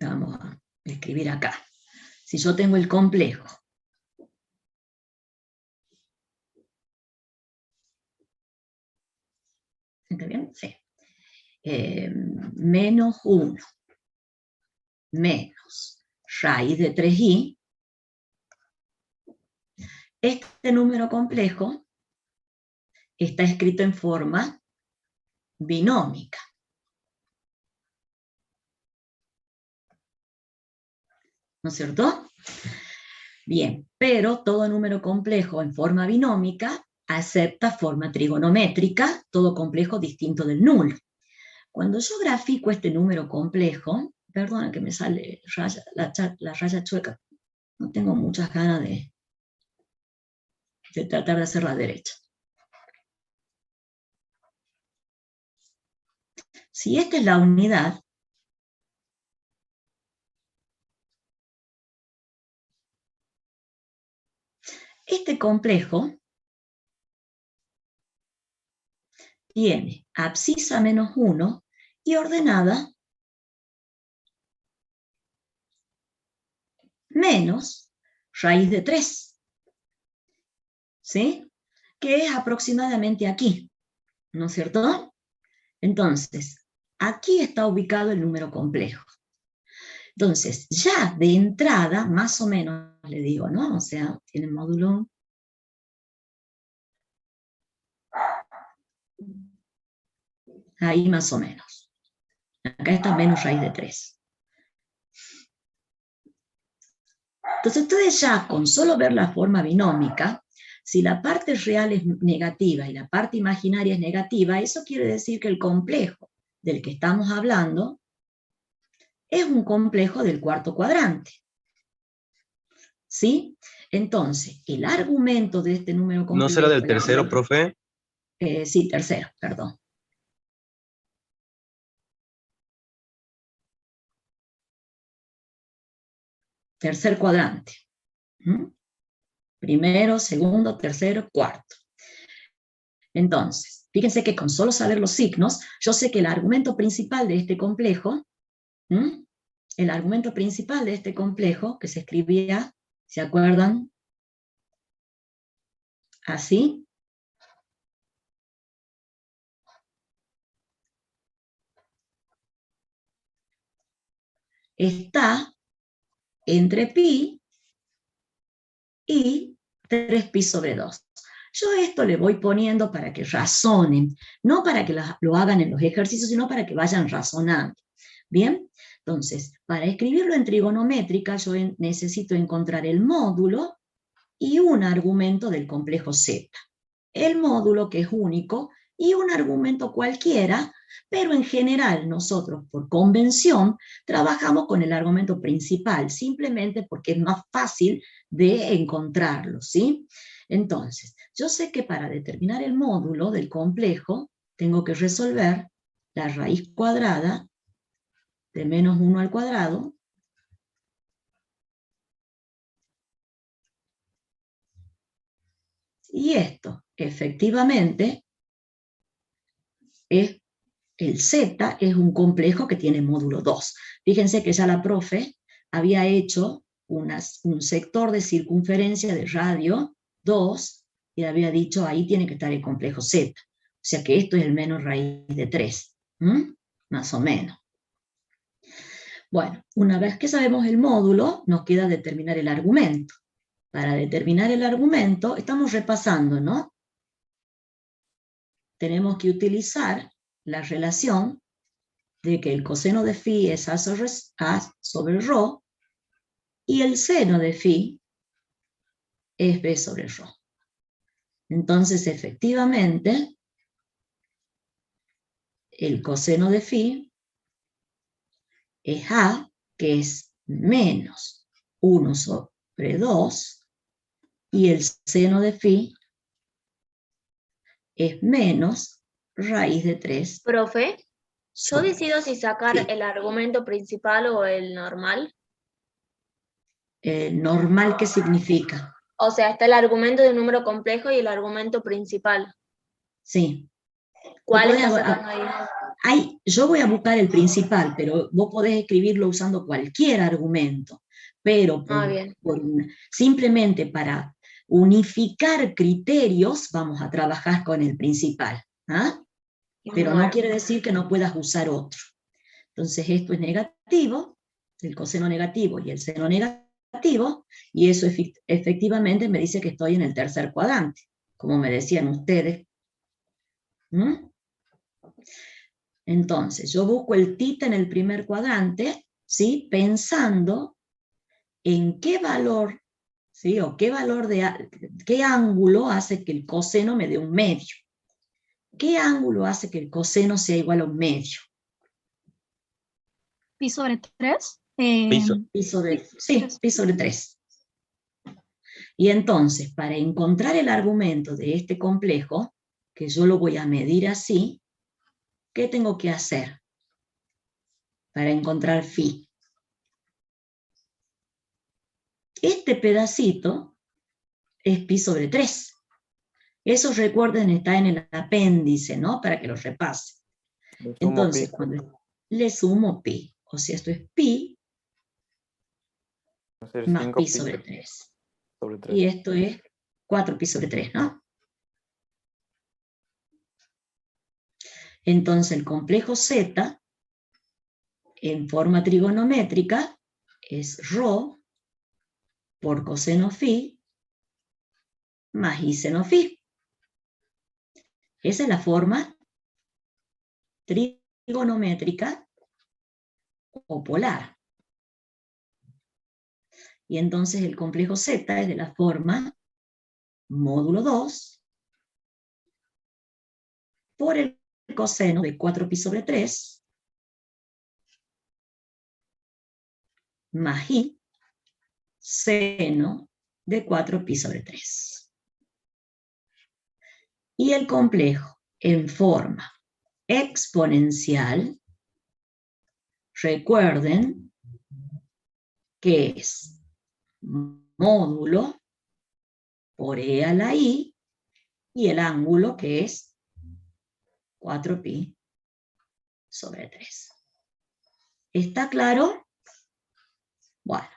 Vamos a escribir acá. Si yo tengo el complejo ¿está bien? Sí. Menos 1 menos raíz de 3i, este número complejo está escrito en forma binómica. ¿No es cierto? Bien, pero todo número complejo en forma binómica acepta forma trigonométrica, todo complejo distinto del nulo. Cuando yo grafico este número complejo, perdona que me sale la raya chueca, no tengo muchas ganas de tratar de hacer la derecha. Si esta es la unidad, este complejo tiene abscisa menos 1 y ordenada menos raíz de 3, ¿sí? Que es aproximadamente aquí, ¿no es cierto? Entonces, aquí está ubicado el número complejo. Entonces, ya de entrada, más o menos le digo, ¿no? O sea, tiene módulo ahí más o menos. Acá está menos raíz de 3. Entonces ustedes ya con solo ver la forma binómica, si la parte real es negativa y la parte imaginaria es negativa, eso quiere decir que el complejo del que estamos hablando es un complejo del cuarto cuadrante. ¿Sí? Entonces, el argumento de este número complejo... ¿No será del tercero, profe? Sí, tercero, perdón. Tercer cuadrante. Primero, segundo, tercero, cuarto. Entonces, fíjense que con solo saber los signos, yo sé que el argumento principal de este complejo, el argumento principal de este complejo, que se escribía, ¿se acuerdan? Así. Está entre pi y 3pi sobre 2. Yo esto le voy poniendo para que razonen, no para que lo hagan en los ejercicios, sino para que vayan razonando. ¿Bien? Entonces, para escribirlo en trigonométrica, yo necesito encontrar el módulo y un argumento del complejo Z. El módulo, que es único, y un argumento cualquiera, pero en general nosotros, por convención, trabajamos con el argumento principal, simplemente porque es más fácil de encontrarlo, ¿sí? Entonces, yo sé que para determinar el módulo del complejo, tengo que resolver la raíz cuadrada de menos 1 al cuadrado, y esto, efectivamente, es el Z es un complejo que tiene módulo 2. Fíjense que ya la profe había hecho un sector de circunferencia de radio 2 y había dicho ahí tiene que estar el complejo Z. O sea que esto es el menos raíz de 3. Más o menos. Bueno, una vez que sabemos el módulo, nos queda determinar el argumento. Para determinar el argumento, estamos repasando, ¿no? Tenemos que utilizar la relación de que el coseno de phi es A sobre ρ y el seno de phi es B sobre ρ. Entonces, efectivamente, el coseno de phi es A, que es menos 1 sobre 2, y el seno de phi es menos raíz de 3. Profe, ¿yo decido si sacar sí, el argumento principal o el normal? ¿Normal qué significa? O sea, está el argumento de un número complejo y el argumento principal. Sí. ¿Cuál está sacando ahí? yo voy a buscar el principal, pero vos podés escribirlo usando cualquier argumento, pero Bien. simplemente para unificar criterios vamos a trabajar con el principal. ¿Ah? Pero no Bueno, quiere decir que no puedas usar otro. Entonces esto es negativo, el coseno negativo y el seno negativo, y eso efectivamente me dice que estoy en el tercer cuadrante, como me decían ustedes. ¿Mm? Entonces, yo busco el θ en el primer cuadrante, ¿sí? Pensando en qué valor, ¿sí? O qué qué ángulo hace que el coseno me dé un medio. ¿Qué ángulo hace que el coseno sea igual a un medio? Pi sobre 3. Pi sobre 3. Y entonces, para encontrar el argumento de este complejo, que yo lo voy a medir así, ¿qué tengo que hacer para encontrar phi? Este pedacito es pi sobre 3. Eso, recuerden, está en el apéndice, ¿no? Para que lo repase. Entonces, cuando le sumo pi, o sea, esto es pi más pi sobre 3. Y esto es 4 pi sobre 3, ¿no? Entonces, el complejo Z, en forma trigonométrica, es ρ por coseno phi más i seno phi. Esa es la forma trigonométrica o polar. Y entonces el complejo Z es de la forma módulo 2 por el coseno de 4 pi sobre 3 más i seno de 4 pi sobre 3. Y el complejo en forma exponencial, recuerden que es módulo por e a la i y el ángulo que es 4 pi sobre 3. ¿Está claro? Bueno,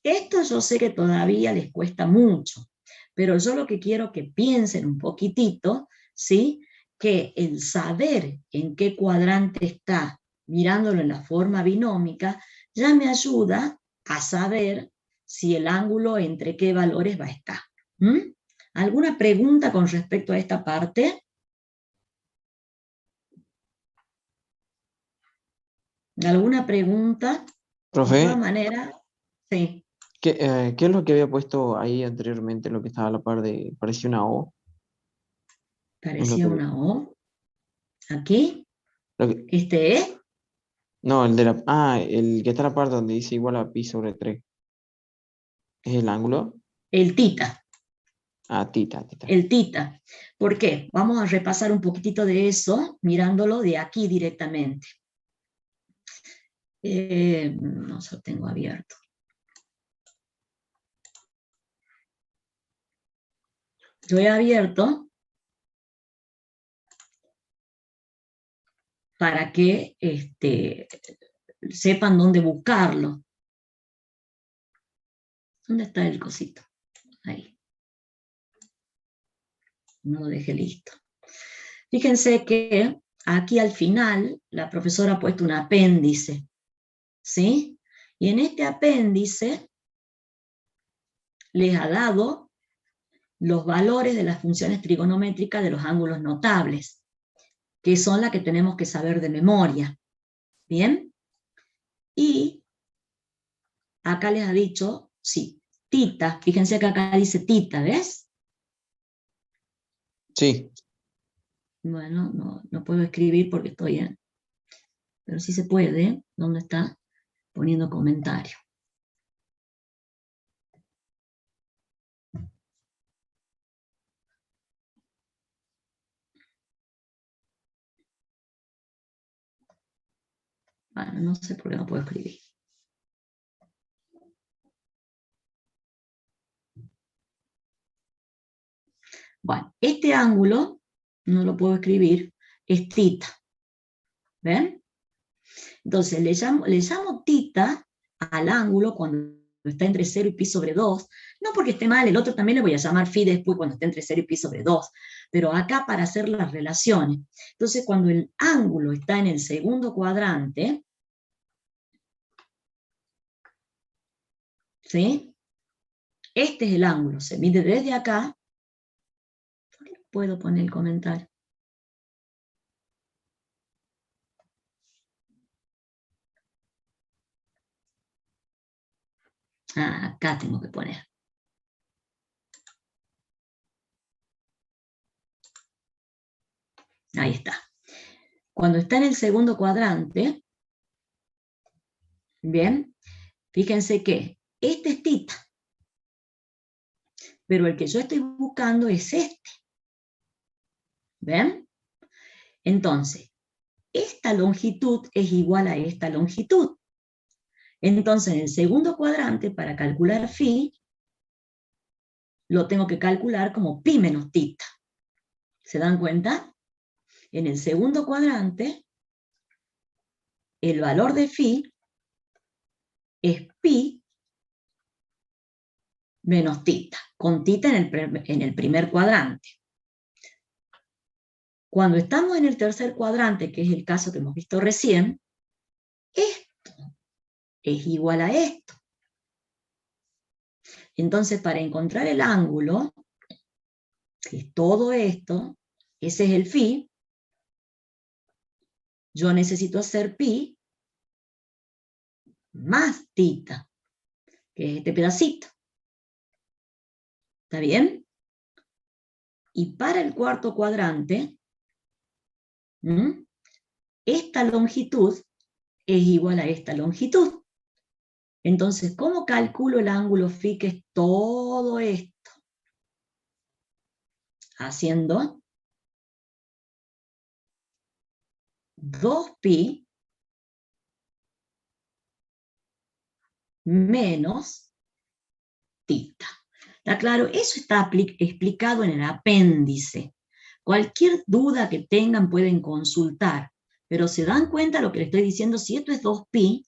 esto yo sé que todavía les cuesta mucho, pero yo lo que quiero que piensen un poquitito, ¿sí? Que el saber en qué cuadrante está, mirándolo en la forma binómica, ya me ayuda a saber si el ángulo entre qué valores va a estar. ¿Mm? ¿Alguna pregunta con respecto a esta parte? ¿Alguna pregunta? De todas Profe, maneras, sí, ¿qué es lo que había puesto ahí anteriormente, lo que estaba a la par de, parecía una O? Es lo parecía que, una O. Aquí, lo que- este es no, el que está a la par donde dice igual a pi sobre 3. ¿Es el ángulo? el tita. Ah, tita. El tita. ¿Por qué? Vamos a repasar un poquitito de eso mirándolo de aquí directamente. No se lo tengo abierto. Lo he abierto para que sepan dónde buscarlo. ¿Dónde está el cosito? Ahí. No lo dejé listo. Fíjense que aquí al final la profesora ha puesto un apéndice, ¿sí? Y en este apéndice les ha dado los valores de las funciones trigonométricas de los ángulos notables, que son las que tenemos que saber de memoria. ¿Bien? Y acá les ha dicho, sí, tita, fíjense que acá dice tita, ¿ves? Sí. Bueno, no puedo escribir porque estoy en... Pero sí se puede, ¿dónde está? Poniendo comentario. Bueno, no sé por qué no puedo escribir. Bueno, este ángulo, no lo puedo escribir, es tita. ¿Ven? Entonces le llamo tita al ángulo cuando está entre 0 y pi sobre 2, no porque esté mal, el otro también le voy a llamar phi después cuando esté entre 0 y pi sobre 2, pero acá para hacer las relaciones. Entonces cuando el ángulo está en el segundo cuadrante, ¿sí? Este es el ángulo, se mide desde acá. ¿Por qué no puedo poner el comentario? Ah, acá tengo que poner. Ahí está. Cuando está en el segundo cuadrante, bien, fíjense que este es tita, pero el que yo estoy buscando es este. ¿Ven? Entonces, esta longitud es igual a esta longitud. Entonces, en el segundo cuadrante, para calcular phi, lo tengo que calcular como pi menos tita. ¿Se dan cuenta? En el segundo cuadrante, el valor de phi es pi menos tita, con tita en el primer cuadrante. Cuando estamos en el tercer cuadrante, que es el caso que hemos visto recién, esto es igual a esto. Entonces, para encontrar el ángulo, que es todo esto, ese es el phi, yo necesito hacer pi más tita, que es este pedacito. ¿Está bien? Y para el cuarto cuadrante, esta longitud es igual a esta longitud. Entonces, ¿cómo calculo el ángulo phi, que es todo esto? Haciendo 2pi menos tita. ¿Está claro? Eso está explicado en el apéndice. Cualquier duda que tengan pueden consultar, pero se dan cuenta de lo que les estoy diciendo. Si esto es 2pi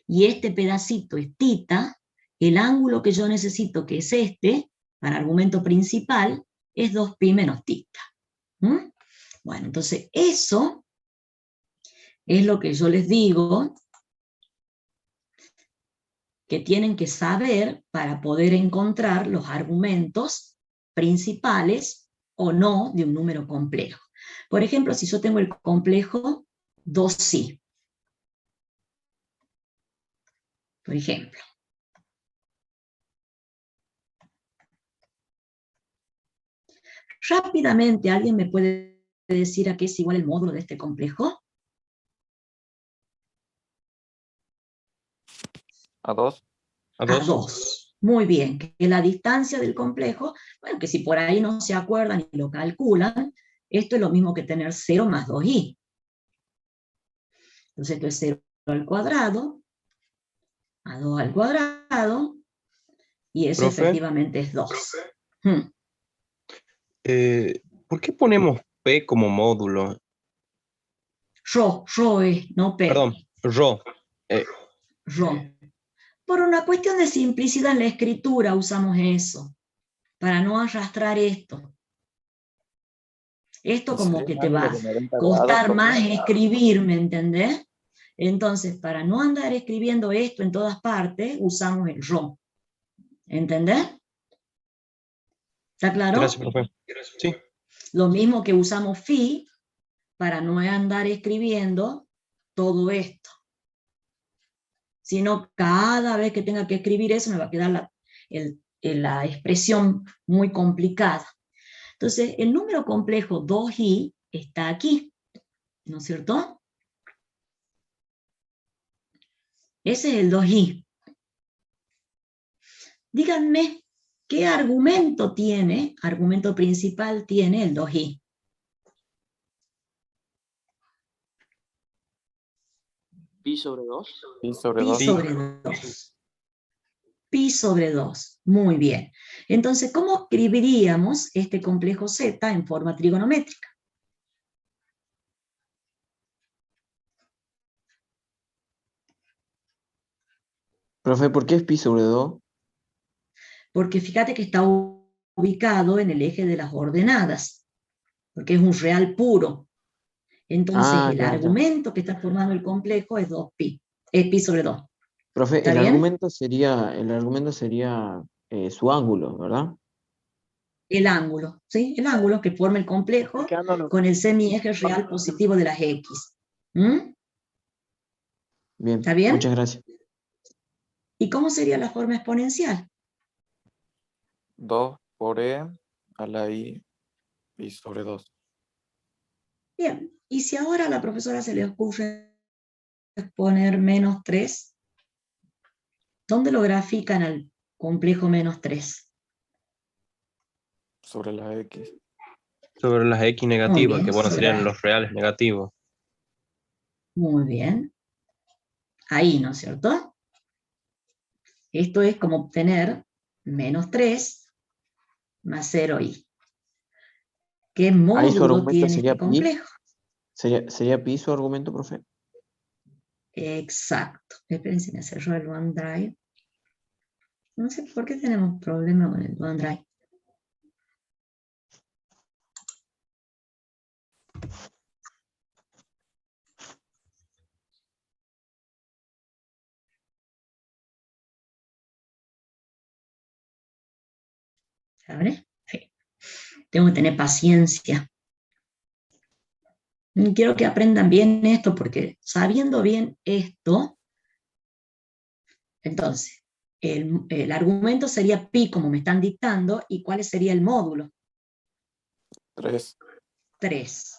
y este pedacito es tita, el ángulo que yo necesito, que es este, para argumento principal, es 2pi menos tita. Bueno, entonces eso es lo que yo les digo que tienen que saber para poder encontrar los argumentos principales o no de un número complejo. Por ejemplo, si yo tengo el complejo 2i, por ejemplo. Rápidamente, ¿alguien me puede decir a qué es igual el módulo de este complejo? A 2. A 2. Muy bien, que la distancia del complejo, bueno, que si por ahí no se acuerdan y lo calculan, esto es lo mismo que tener 0 más 2i. Entonces esto es 0 al cuadrado, a 2 al cuadrado, y eso Profe. efectivamente es 2. ¿Por qué ponemos P como módulo? Rho es, no P. Perdón, Rho. Rho. Por una cuestión de simplicidad en la escritura usamos eso, para no arrastrar esto. Esto como que te va a costar más escribir, ¿me entendés? Entonces, para no andar escribiendo esto en todas partes, usamos el Rho. ¿Entendés? ¿Está claro? Gracias, profe. Sí. Lo mismo que usamos phi para no andar escribiendo todo esto. Sino cada vez que tenga que escribir eso me va a quedar la expresión muy complicada. Entonces, el número complejo 2i está aquí, ¿no es cierto? Ese es el 2i. Díganme, ¿qué argumento principal tiene el 2i? Pi sobre 2. Pi sobre Pi 2. sobre 2. Pi sobre 2. Muy bien. Entonces, ¿cómo escribiríamos este complejo Z en forma trigonométrica? Profe, ¿por qué es pi sobre 2? Porque fíjate que está ubicado en el eje de las ordenadas, porque es un real puro. Entonces, Ah, el ya, ya. argumento que está formando el complejo es 2pi, es pi sobre 2. Profe, ¿Está bien? el argumento sería su ángulo, ¿verdad? El ángulo, ¿sí? El ángulo que forma el complejo con el semieje real positivo de las x. ¿Mm? Bien, ¿Está bien? muchas gracias. ¿Y cómo sería la forma exponencial? 2 por e a la i pi sobre 2. Bien, y si ahora a la profesora se le ocurre poner menos 3, ¿dónde lo grafican al complejo menos 3? Sobre la x. Sobre las X Muy negativas, que bien, bueno, sobre serían los reales negativos. muy bien. Ahí, ¿no es cierto? Esto es como obtener menos 3 más 0i. ¿Qué Ahí su módulo argumento tiene sería este pi. complejo? ¿Sería pi su argumento, profe? Exacto. Esperen, me cerró el OneDrive. No sé por qué tenemos problemas con el OneDrive. ¿Sabes? Sí. Tengo que tener paciencia. Quiero que aprendan bien esto porque sabiendo bien esto, entonces, el argumento sería pi como me están dictando, ¿y cuál sería el módulo? 3. 3,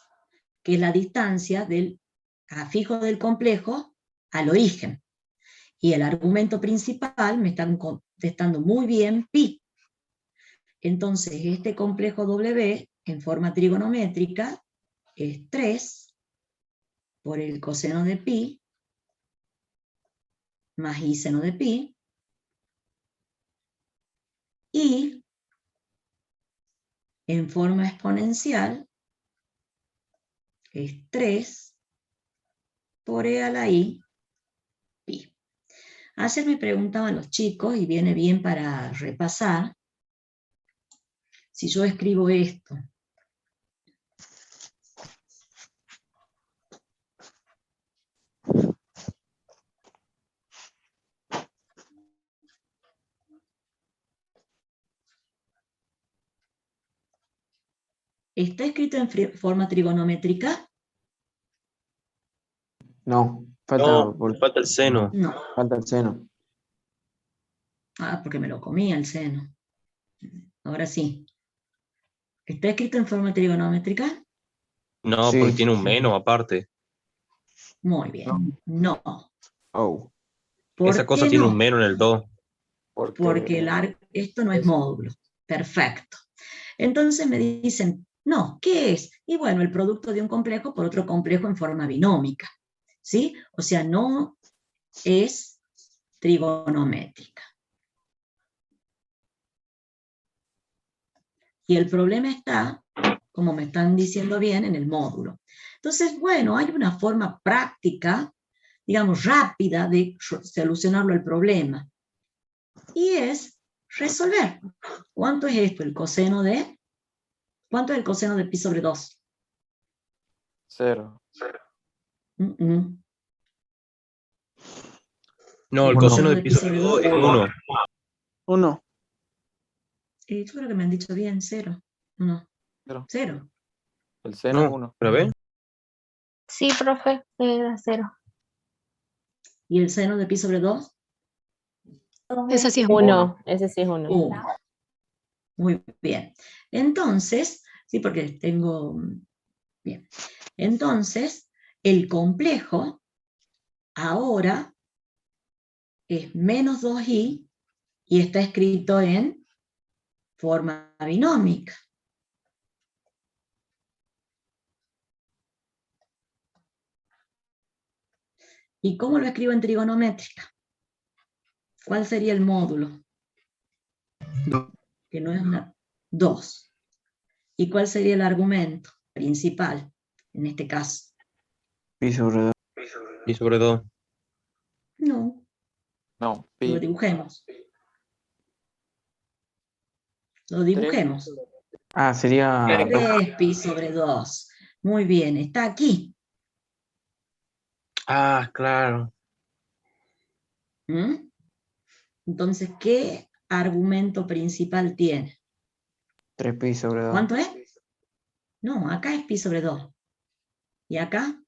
que es la distancia del afijo del complejo al origen. Y el argumento principal me están contestando muy bien pi. Entonces, este complejo W en forma trigonométrica es 3 por el coseno de pi más i seno de pi, y en forma exponencial es 3 por e a la i pi. Ayer me preguntaban los chicos, y viene bien para repasar, si yo escribo esto, ¿está escrito en forma trigonométrica? No, No, me falta el seno. No. falta el seno. Ah, porque me lo comía el seno. Ahora sí. ¿Está escrito en forma trigonométrica? No, porque Sí. tiene un menos aparte. Muy bien. No. Oh. Esa ¿Por cosa qué tiene un no? menos en el 2. Porque esto no es módulo. Perfecto. Entonces me dicen, no, ¿qué es? Y bueno, el producto de un complejo por otro complejo en forma binómica. ¿Sí? O sea, no es trigonométrica. Y el problema está, como me están diciendo bien, en el módulo. Entonces, bueno, hay una forma práctica, digamos, rápida de solucionarlo el problema. Y es resolver. ¿Cuánto es esto? ¿Cuánto es el coseno de pi sobre 2? 0. No, el El coseno coseno de de pi pi sobre sobre 2 2. es 1. 1. Yo creo que me han dicho bien, 0. No, 0. 0. El seno es No, 1. ¿pero ven? Sí, profe, era 0. ¿Y el seno de pi sobre 2? Ese sí es 1, ese sí es 1. 1. Muy bien. Entonces, sí, porque tengo... Bien. Entonces, el complejo ahora es menos 2i y está escrito en forma binómica. ¿Y cómo lo escribo en trigonométrica? ¿Cuál sería el módulo? Que no es 2. ¿Y cuál sería el argumento principal en este caso? Pi sobre 2. Pi sobre 2. No. No, Lo pi. dibujemos. Lo dibujemos. Ah, sería 3 pi sobre 2. Muy bien, está aquí. Ah, claro. ¿Mm? Entonces, ¿qué argumento principal tiene? 3pi sobre 2. ¿Cuánto es? No, acá es pi sobre 2. ¿Y acá?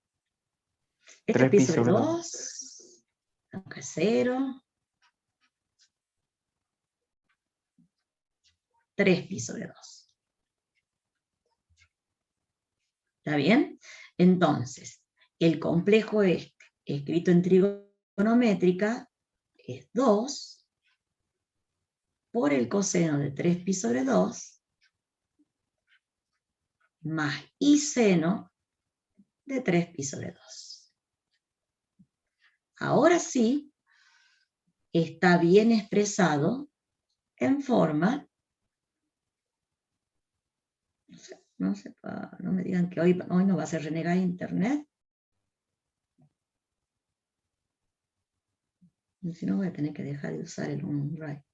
Este es 3pi pi sobre sobre 2. 2. Acá es 0. 3 pi sobre 2. ¿Está bien? Entonces, el complejo este, escrito en trigonométrica, es 2 por el coseno de 3 pi sobre 2 más i seno de 3 pi sobre 2. Ahora sí, está bien expresado en forma, no me digan que hoy no va a ser renegar internet, si no voy a tener que dejar de usar el OneDrive.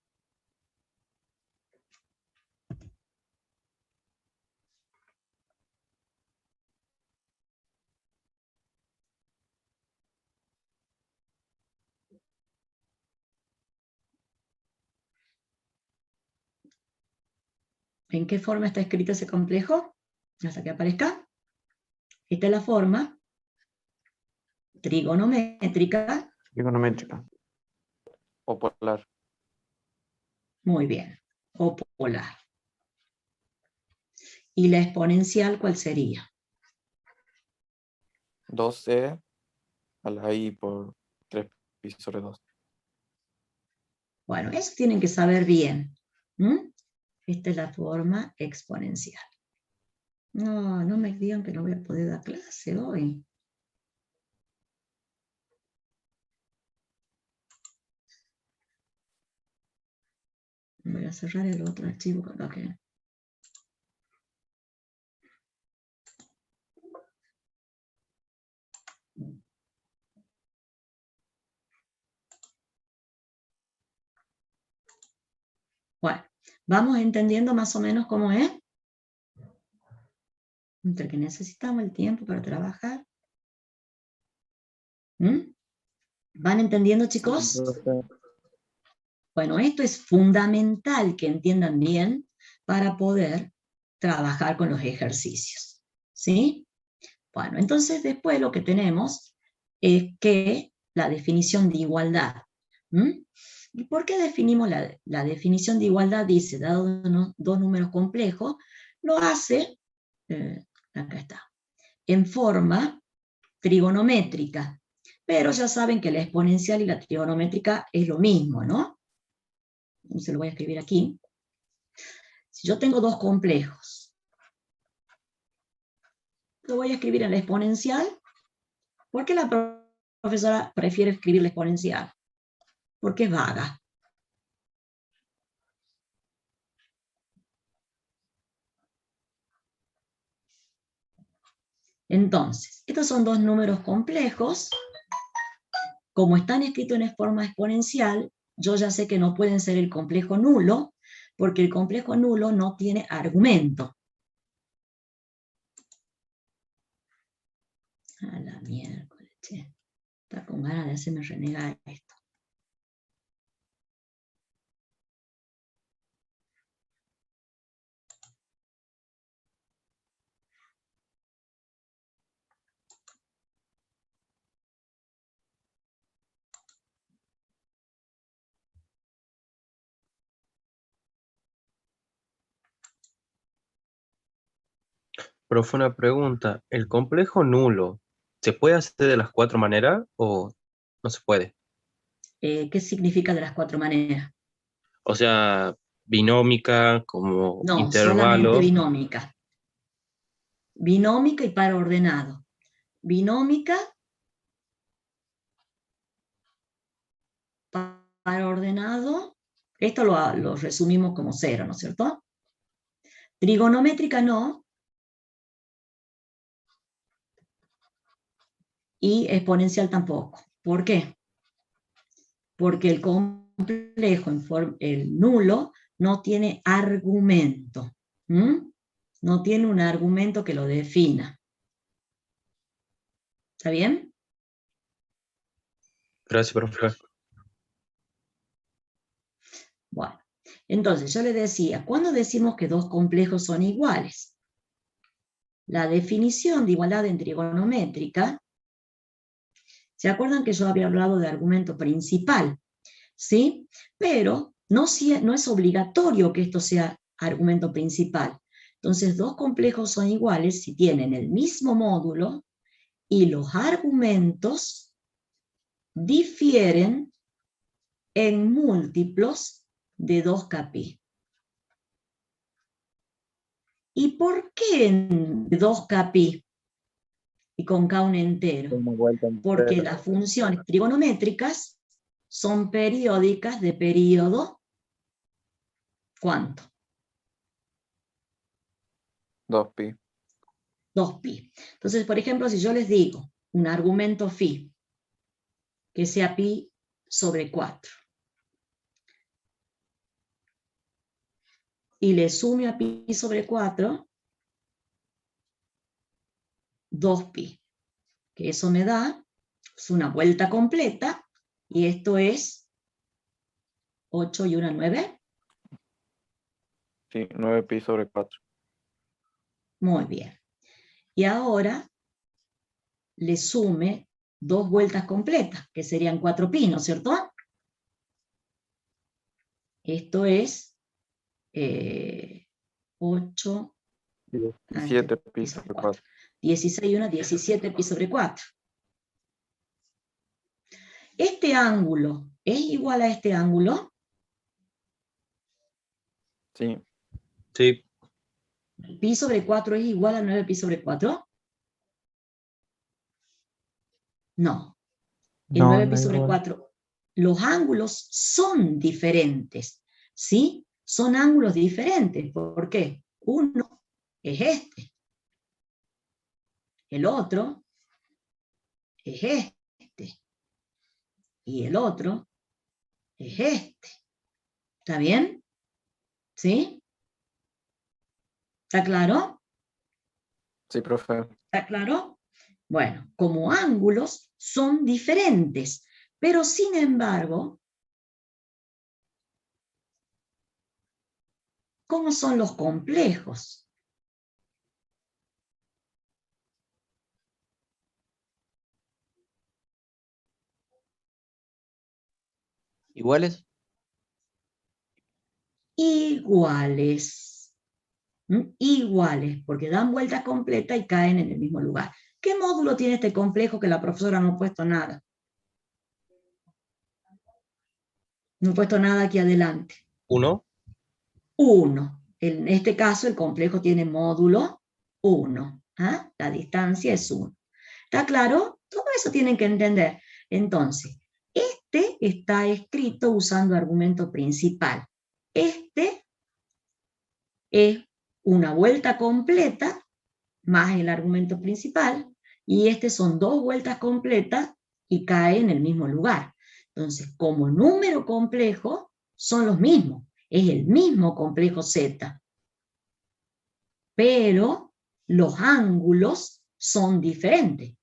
¿En qué forma está escrito ese complejo? Hasta que aparezca. Esta es la forma trigonométrica. Trigonométrica. O polar. Muy bien. O polar. ¿Y la exponencial cuál sería? 2c a la i por 3 pi sobre 2. Bueno, eso tienen que saber bien. ¿Mm? Esta es la forma exponencial. No me digan que no voy a poder dar clase hoy. Voy a cerrar el otro archivo para que... Bueno, vamos entendiendo más o menos cómo es. Entre que necesitamos el tiempo para trabajar. ¿Mm? ¿Van entendiendo, chicos? Bueno, esto es fundamental que entiendan bien para poder trabajar con los ejercicios. ¿Sí? Bueno, entonces después lo que tenemos es que la definición de igualdad. ¿Mm? ¿Y por qué definimos la definición de igualdad? Dice, dado dos números complejos, lo hace, acá está, en forma trigonométrica. Pero ya saben que la exponencial y la trigonométrica es lo mismo, ¿no? Se lo voy a escribir aquí. Si yo tengo dos complejos, lo voy a escribir en la exponencial. ¿Por qué la profesora prefiere escribir la exponencial? Porque es vaga. Entonces, estos son dos números complejos. Como están escritos en forma exponencial, yo ya sé que no pueden ser el complejo nulo, porque el complejo nulo no tiene argumento. A la miércoles, che. Está con ganas de hacerme renegar esto. Profe, una pregunta. ¿El complejo nulo se puede hacer de las 4 maneras o no se puede? ¿Qué significa de las 4 maneras? O sea, binómica, como No, solamente intervalos. binómica. Binómica y par ordenado. Binómica, par ordenado, esto lo resumimos como 0, ¿no es cierto? Trigonométrica no, y exponencial tampoco. ¿Por qué? Porque el complejo, el nulo, no tiene argumento. ¿Mm? No tiene un argumento que lo defina. ¿Está bien? Gracias, profe. Bueno, entonces yo le decía, ¿cuándo decimos que dos complejos son iguales? La definición de igualdad en trigonométrica, ¿se acuerdan que yo había hablado de argumento principal? ¿Sí? Pero no es obligatorio que esto sea argumento principal. Entonces, dos complejos son iguales si tienen el mismo módulo y los argumentos difieren en múltiplos de 2kπ. ¿Y por qué en 2kπ y con k un entero? Una vuelta Porque entera. las funciones trigonométricas son periódicas de periodo, ¿cuánto? 2pi. 2pi. Entonces, por ejemplo, si yo les digo un argumento phi, que sea pi sobre 4, y le sume a pi sobre 4, 2pi, que eso me da una vuelta completa, y esto es 8 y 1, 9. Sí, 9pi sobre 4. Muy bien. Y ahora le sume 2 vueltas completas, que serían 4pi, ¿no es cierto? Esto es 8, 17pi sobre 4. 16 y 1, 17pi sobre 4. ¿Este ángulo es igual a este ángulo? Sí, Sí, ¿Pi sobre 4 es igual a 9pi sobre 4? No. El No, 9pi no es sobre igual. 4. Los ángulos son diferentes, ¿sí? Son ángulos diferentes. ¿Por qué? Uno es este. El otro es este. Y el otro es este. ¿Está bien? ¿Sí? ¿Está claro? sí, profe. ¿Está claro? Bueno, como ángulos son diferentes, pero sin embargo, ¿cómo son los complejos? ¿Iguales? Iguales. Iguales, porque dan vueltas completas y caen en el mismo lugar. ¿Qué módulo tiene este complejo que la profesora no ha puesto nada? No ha puesto nada aquí adelante. 1. 1. En este caso el complejo tiene módulo 1. ¿Ah? La distancia es 1. ¿Está claro? Todo eso tienen que entender. Entonces, este está escrito usando argumento principal. Este es una vuelta completa más el argumento principal, y este son 2 vueltas completas y cae en el mismo lugar. Entonces, como número complejo, son los mismos. Es el mismo complejo Z. Pero los ángulos son diferentes.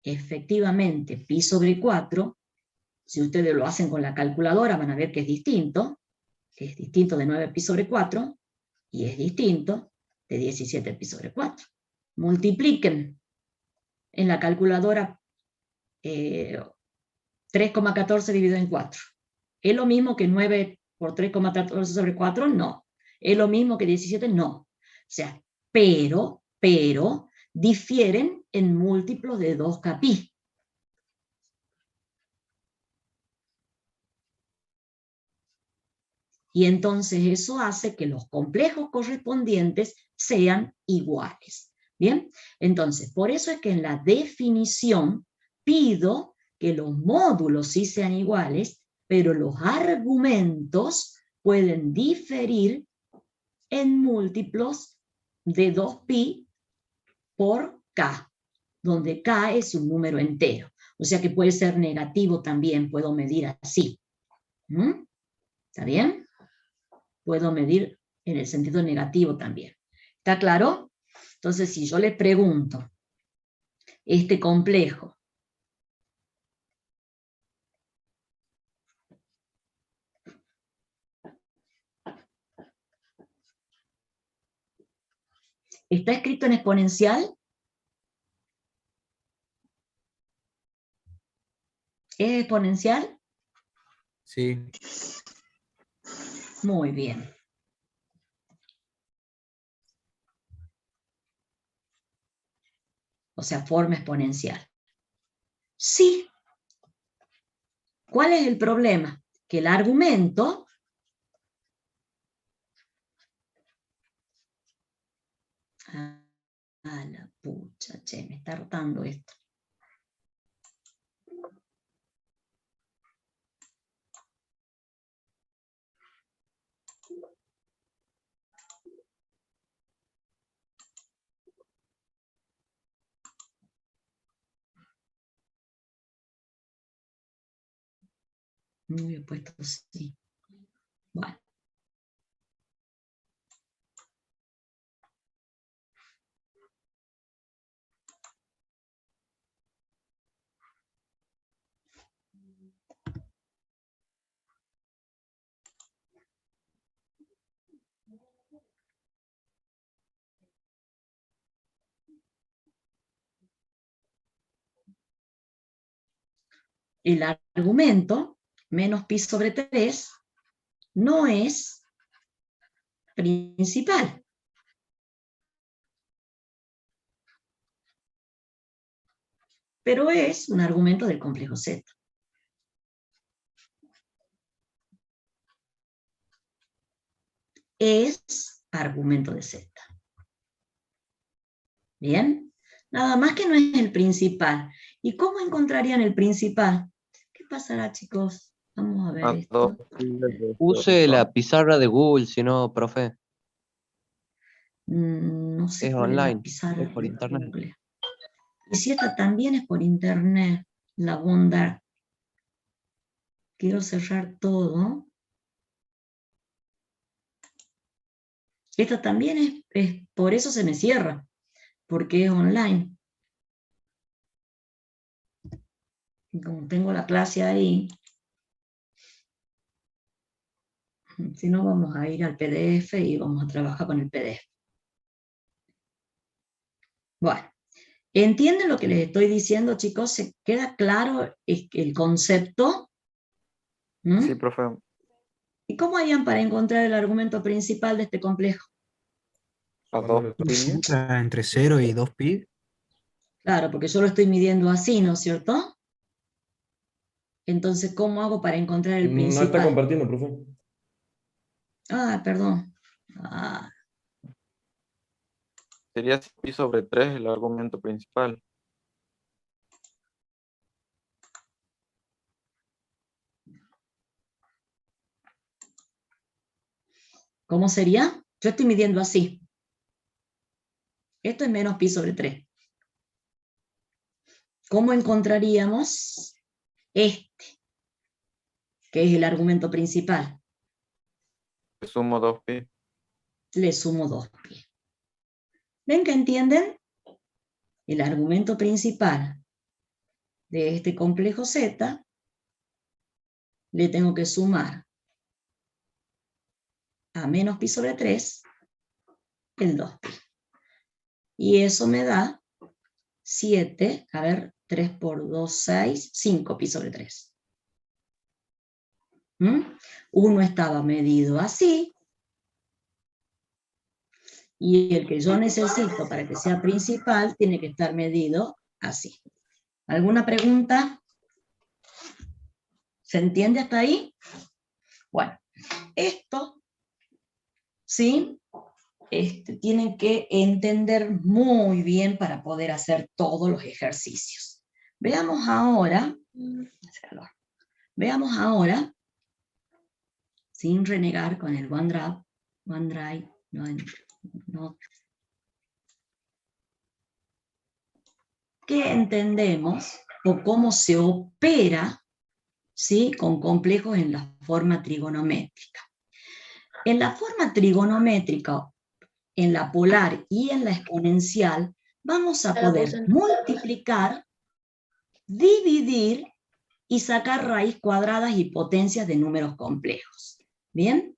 Efectivamente, pi sobre 4, si ustedes lo hacen con la calculadora van a ver que es distinto de 9pi sobre 4, y es distinto de 17pi sobre 4. Multipliquen en la calculadora 3,14 dividido en 4. ¿Es lo mismo que 9 por 3,14 sobre 4? No. ¿Es lo mismo que 17? No. O sea, pero, difieren en múltiplos de 2kπ. Y entonces eso hace que los complejos correspondientes sean iguales. ¿Bien? Entonces, por eso es que en la definición pido que los módulos sí sean iguales, pero los argumentos pueden diferir en múltiplos de 2pi por k, donde k es un número entero. O sea que puede ser negativo también, puedo medir así. ¿Mm? ¿Está bien? Puedo medir en el sentido negativo también. ¿Está claro? Entonces, si yo les pregunto, este complejo, ¿está escrito en exponencial? ¿Es exponencial? Sí. Muy bien. O sea, forma exponencial. Sí. ¿Cuál es el problema? Que el argumento la pucha, che, me está hartando esto. No había puesto así. Bueno. El argumento, menos pi sobre 3, no es principal. Pero es un argumento del complejo Z. Es argumento de Z. ¿Bien? Nada más que no es el principal. ¿Y cómo encontrarían el principal? ¿Qué pasará, chicos? Vamos a ver A esto. 2pi. Use la pizarra de Google, si no, profe. No sé Es cuál es la online, pizarra es por de internet. Google. Y si esta también es por internet, la bondad. Quiero cerrar todo. Esta también por eso se me cierra, porque es online. Y como tengo la clase ahí, si no vamos a ir al PDF y vamos a trabajar con el PDF. Bueno, ¿entienden lo que les estoy diciendo, chicos? ¿Se queda claro el concepto? ¿Mm? Sí, profe. ¿Y cómo harían para encontrar el argumento principal de este complejo? A 2pi. Entre 0 y 2pi. Claro, porque yo lo estoy midiendo así, ¿no es cierto? Entonces, ¿cómo hago para encontrar el principal? No está compartiendo, profe. Ah, perdón. Ah, Sería pi sobre 3 el argumento principal. ¿cómo sería? Yo estoy midiendo así. Esto es menos pi sobre 3. ¿Cómo encontraríamos este, que es el argumento principal? Le sumo 2pi. Le sumo 2pi. ¿Ven que entienden? El argumento principal de este complejo Z le tengo que sumar a menos pi sobre 3 el 2pi. Y eso me da 7, a ver, 3 por 2, 6, 5 pi sobre 3. Uno estaba medido así, y el que yo necesito para que sea principal tiene que estar medido así. ¿Alguna pregunta? ¿Se entiende hasta ahí? Bueno, esto, ¿sí? Tienen que entender muy bien para poder hacer todos los ejercicios. Veamos ahora, sin renegar con el OneDrive, no. ¿Qué entendemos o cómo se opera ¿sí? Con complejos en la forma trigonométrica. En la forma trigonométrica, en la polar y en la exponencial, vamos a poder multiplicar, dividir y sacar raíz cuadradas y potencias de números complejos. ¿Bien?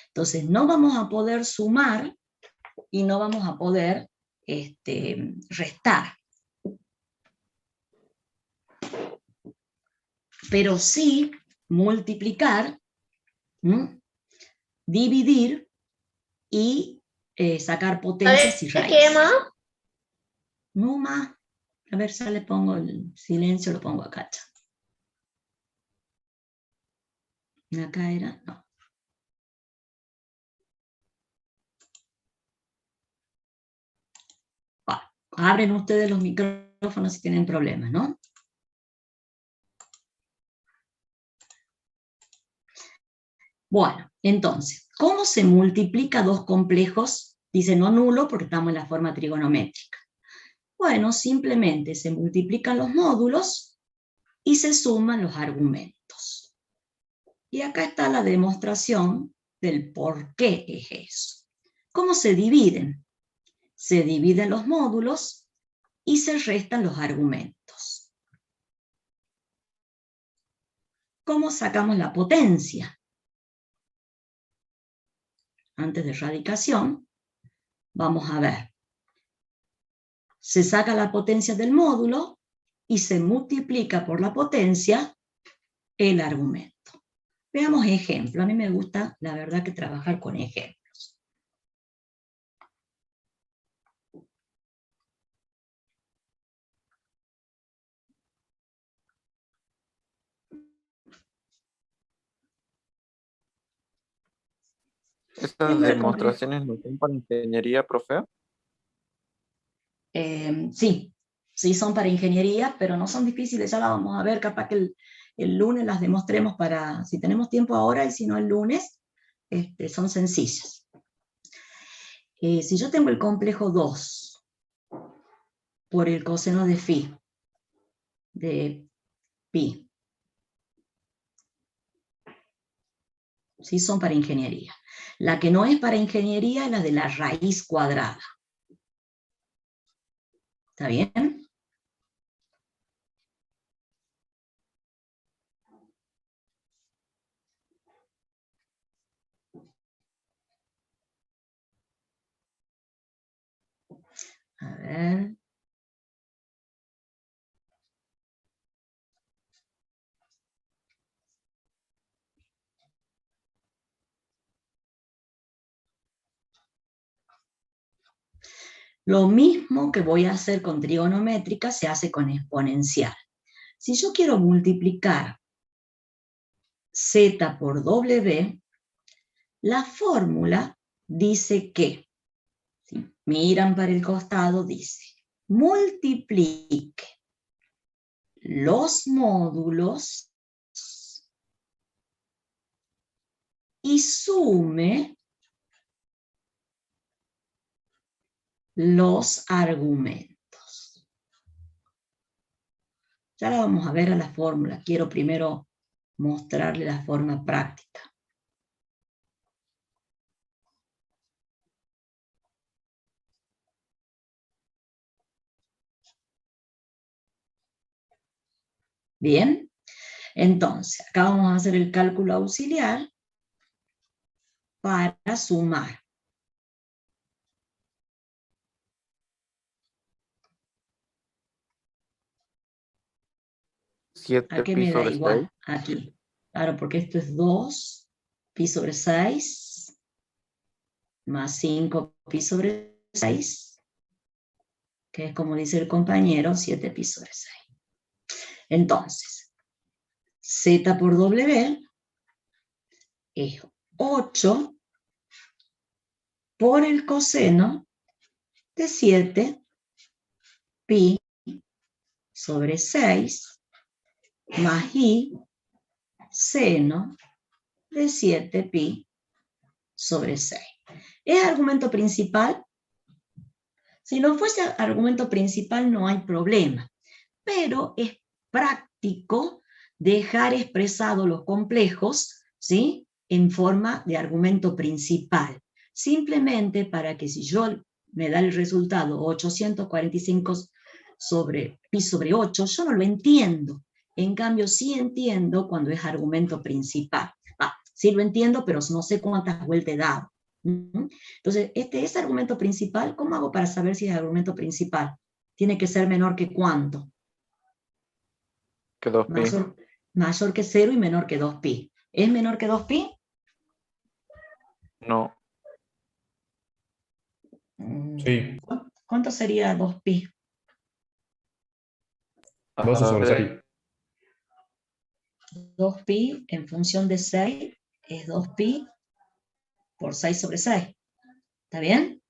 Entonces no vamos a poder sumar y no vamos a poder restar. Pero sí multiplicar, dividir y sacar potencias y raíces. ¿Qué más? No más. A ver, ya le pongo el silencio, lo pongo acá. Acá era, no. Bueno, abren ustedes los micrófonos si tienen problemas, ¿no? Bueno, entonces, ¿cómo se multiplica dos complejos? Dice no nulo porque estamos en la forma trigonométrica. Bueno, simplemente se multiplican los módulos y se suman los argumentos. Y acá está la demostración del por qué es eso. ¿Cómo se dividen? Se dividen los módulos y se restan los argumentos. ¿Cómo sacamos la potencia? Antes de radicación, vamos a ver. Se saca la potencia del módulo y se multiplica por la potencia el argumento. Veamos ejemplo. A mí me gusta, la verdad, que trabajar con ejemplos. ¿Estas demostraciones no son para ingeniería, profe? Sí, son para ingeniería, pero no son difíciles, ya las vamos a ver, capaz que el lunes las demostremos para, si tenemos tiempo ahora y si no el lunes, son sencillas. Si yo tengo el complejo 2 por el coseno de phi, sí son para ingeniería. La que no es para ingeniería es la de la raíz cuadrada. ¿Está bien? A ver. Lo mismo que voy a hacer con trigonométrica se hace con exponencial. Si yo quiero multiplicar z por w, la fórmula dice que, si miran para el costado, dice, multiplique los módulos y sume los argumentos. Ya la vamos a ver a la fórmula. Quiero primero mostrarle la forma práctica. Bien, entonces, acá vamos a hacer el cálculo auxiliar para sumar. ¿A qué me da igual? Aquí. Claro, porque esto es 2 pi sobre 6 más 5 pi sobre 6, que es como dice el compañero, 7 pi sobre 6. Entonces, z por w es 8 por el coseno de 7 pi sobre 6 más i seno de 7 pi sobre 6. ¿Es argumento principal? Si no fuese argumento principal no hay problema, pero es práctico dejar expresados los complejos, ¿sí?, en forma de argumento principal. Simplemente para que si yo me da el resultado 845 sobre pi sobre 8, yo no lo entiendo. En cambio, sí entiendo cuando es argumento principal. Sí lo entiendo, pero no sé cuántas vueltas he dado. Entonces, este es argumento principal. ¿Cómo hago para saber si es argumento principal? Tiene que ser menor que ¿cuánto? Que 2pi. Mayor que 0 y menor que 2pi. ¿Es menor que 2pi? No. Sí. ¿Cuánto sería 2pi? 12 sobre 6. 2pi en función de 6 es 2pi por 6 sobre 6. ¿Está bien?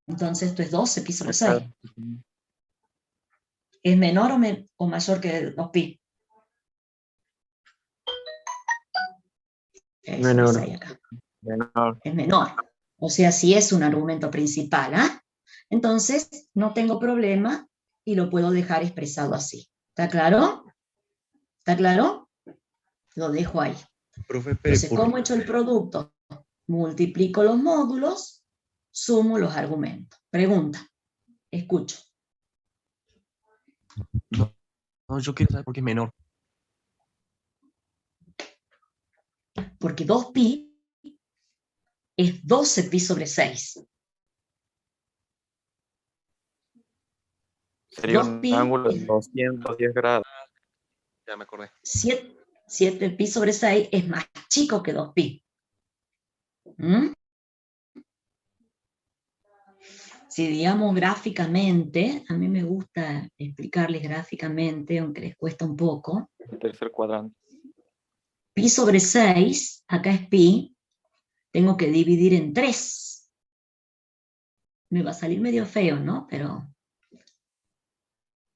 Entonces esto es 12 pi sobre 6. ¿Es menor o mayor que 2pi? Menor. Es menor. O sea, si es un argumento principal, ¿ah? Entonces no tengo problema y lo puedo dejar expresado así. ¿Está claro? ¿Está claro? Lo dejo ahí. Profe, Entonces, ¿cómo he hecho el producto? Multiplico los módulos, sumo los argumentos. Pregunta. Escucho. no, yo quiero saber por qué es menor. Porque 2pi es 12 pi sobre 6. Sería un ángulo de 210 grados. Ya me acordé. 7 pi sobre 6 es más chico que 2pi. Si digamos gráficamente, a mí me gusta explicarles gráficamente, aunque les cuesta un poco. El tercer cuadrante. Pi sobre 6, acá es pi, tengo que dividir en 3. Me va a salir medio feo, ¿no? Pero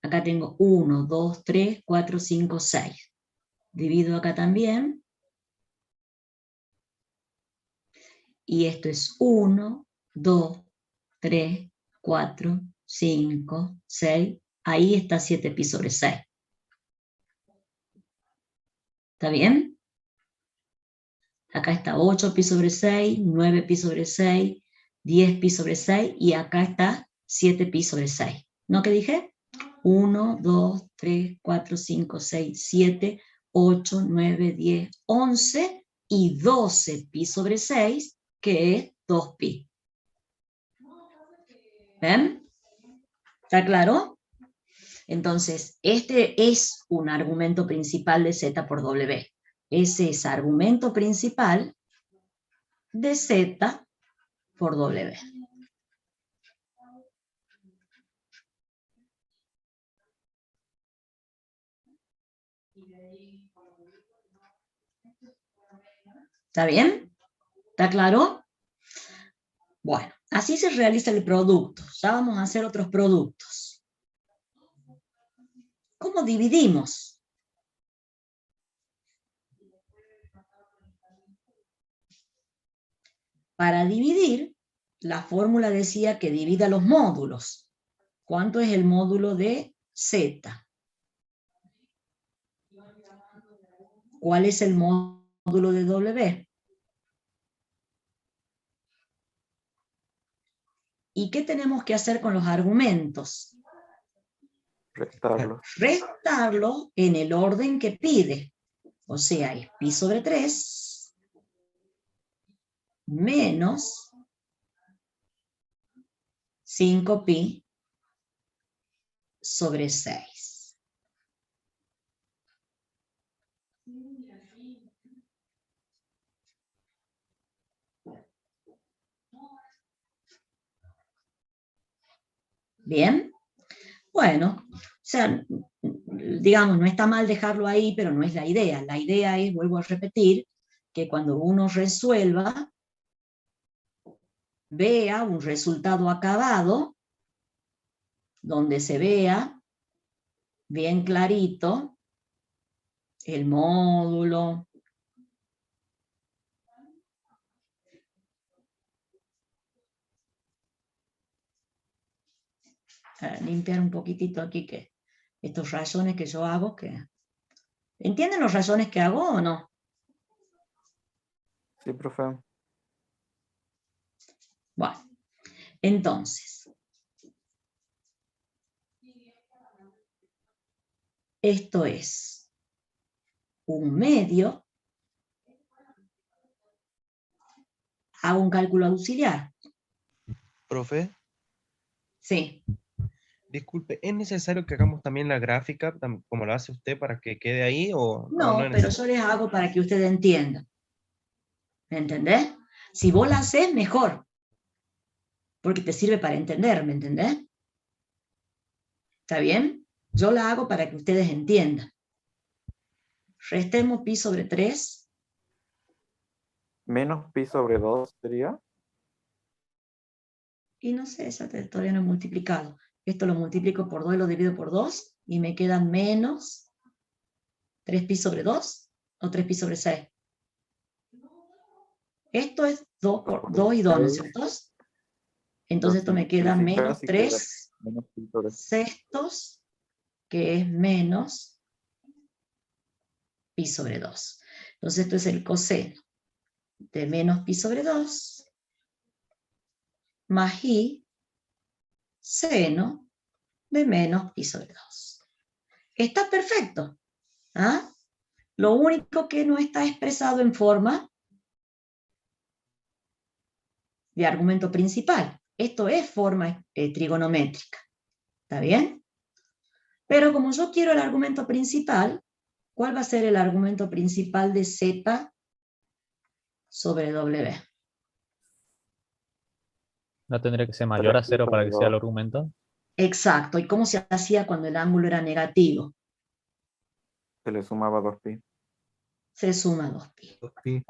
acá tengo 1, 2, 3, 4, 5, 6. Divido acá también. Y esto es 1, 2, 3, 4, 5, 6. Ahí está 7 pi sobre 6. ¿Está bien? Acá está 8 pi sobre 6, 9 pi sobre 6, 10 pi sobre 6, y acá está 7 pi sobre 6. ¿No que dije? 1, 2, 3, 4, 5, 6, 7, 8, 9, 10, 11 y 12 pi sobre 6, que es 2 pi. ¿Ven? ¿Está claro? Entonces, este es un argumento principal de Z por W. Ese es argumento principal de Z por W. ¿Está bien? ¿Está claro? Bueno, así se realiza el producto. Ya vamos a hacer otros productos. ¿Cómo dividimos? Para dividir, la fórmula decía que divida los módulos. ¿Cuánto es el módulo de Z? ¿Cuál es el módulo de W? ¿Y qué tenemos que hacer con los argumentos? Restarlo. Restarlo en el orden que pide. O sea, es pi sobre 3 menos 5pi sobre 6. ¿Bien? Bueno, o sea, digamos, no está mal dejarlo ahí, pero no es la idea. La idea es, vuelvo a repetir, que cuando uno resuelva, vea un resultado acabado, donde se vea bien clarito el módulo, limpiar un poquitito aquí que estos rayones que yo hago, que ¿Entienden los razones que hago o no? Sí, profe. Bueno, entonces, esto es un medio, hago un cálculo auxiliar. Profe, Sí, disculpe, ¿es necesario que hagamos también la gráfica como lo hace usted para que quede ahí o no no, es pero necesario? yo les hago para que ustedes entiendan. ¿Me entendés? Si vos la haces, mejor. Porque te sirve para entender, ¿me entendés? ¿Está bien? Yo la hago para que ustedes entiendan. Restemos pi sobre 3. Menos pi sobre 2 sería. Y no sé, esa todavía no he multiplicado. Esto lo multiplico por 2 y lo divido por 2. Y me queda menos 3pi sobre 2 o 3pi sobre 6. Esto es 2 por 2 y 2, ¿no es cierto? Entonces esto me queda menos 3 menos pi sobre sextos, que es menos pi sobre 2. Entonces esto es el coseno de menos pi sobre 2 más i seno de menos pi sobre 2. Está perfecto. ¿Ah? Lo único que no está expresado en forma de argumento principal. Esto es forma trigonométrica. ¿Está bien? Pero como yo quiero el argumento principal, ¿cuál va a ser el argumento principal de z sobre w? ¿No tendría que ser mayor a 3pi 0 para sobre que sea el 2. argumento? Exacto. ¿Y cómo se hacía cuando el ángulo era negativo? Se le sumaba 2pi. Se suma 2pi. 2pi.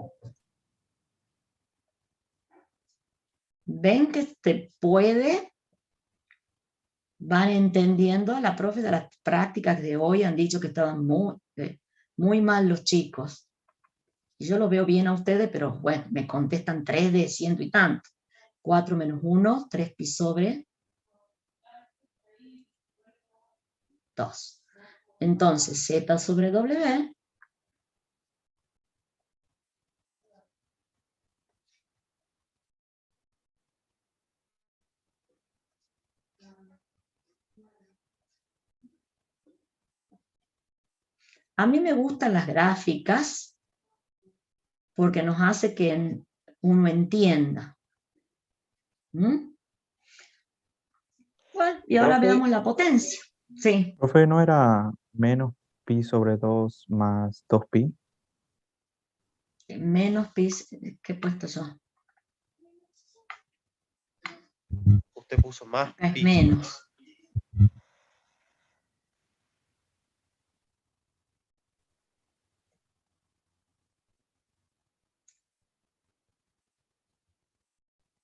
¿Ven que se puede? Van entendiendo. La profe de las prácticas de hoy han dicho que estaban muy mal los chicos. Y yo lo veo bien a ustedes, pero bueno, me contestan 3 de 100 y tanto. 4 menos 1, 3pi sobre 2. Entonces, z sobre w a mí me gustan las gráficas porque nos hace que uno entienda. ¿Mm? Bueno, y ahora Profe, veamos la potencia. Sí, profe, ¿no era menos pi sobre 2 más 2pi? menos pi, ¿qué he puesto yo? Usted puso más Acá es pi. menos.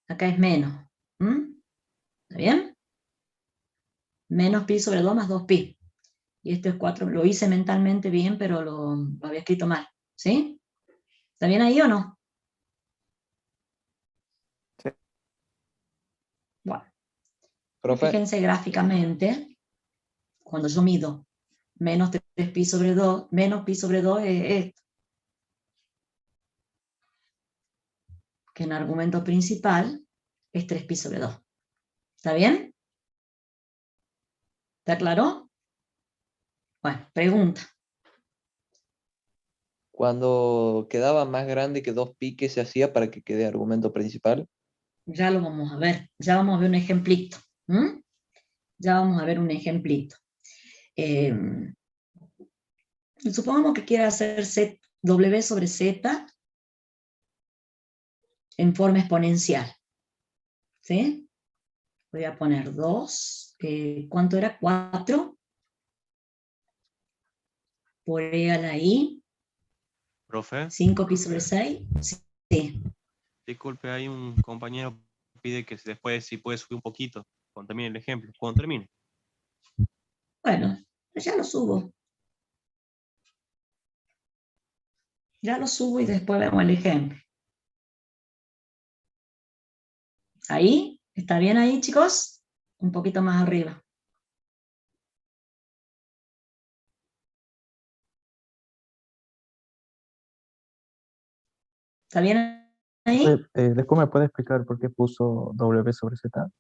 Acá es menos. ¿Mm? ¿Está bien? Menos pi sobre 2 más 2pi. Y esto es 4, lo hice mentalmente bien, pero lo había escrito mal. ¿Sí? ¿Está bien ahí o no? Sí. Bueno, Profe, fíjense gráficamente, cuando yo mido menos 3pi sobre 2, menos pi sobre 2 es esto. Que en argumento principal es 3pi sobre 2. ¿Está bien? ¿Está claro? Bueno, pregunta. cuando quedaba más grande que 2pi, ¿qué se hacía para que quede argumento principal? Ya lo vamos a ver. Ya vamos a ver un ejemplito. ¿Mm? Ya vamos a ver un ejemplito. Supongamos que quiera hacer w sobre z en forma exponencial. ¿Sí? Voy a poner 2. ¿Cuánto era? 4 por e a la i. Profe, 5pi sobre 6. Sí. disculpe, hay un compañero que pide que después si puede subir un poquito cuando termine el ejemplo. Cuando termine. Bueno, ya lo subo. Ya lo subo y después vemos el ejemplo. ¿Ahí? ¿Está bien ahí, chicos? Un poquito más arriba. ¿Está bien ahí? Después me puede explicar por qué puso W sobre Z.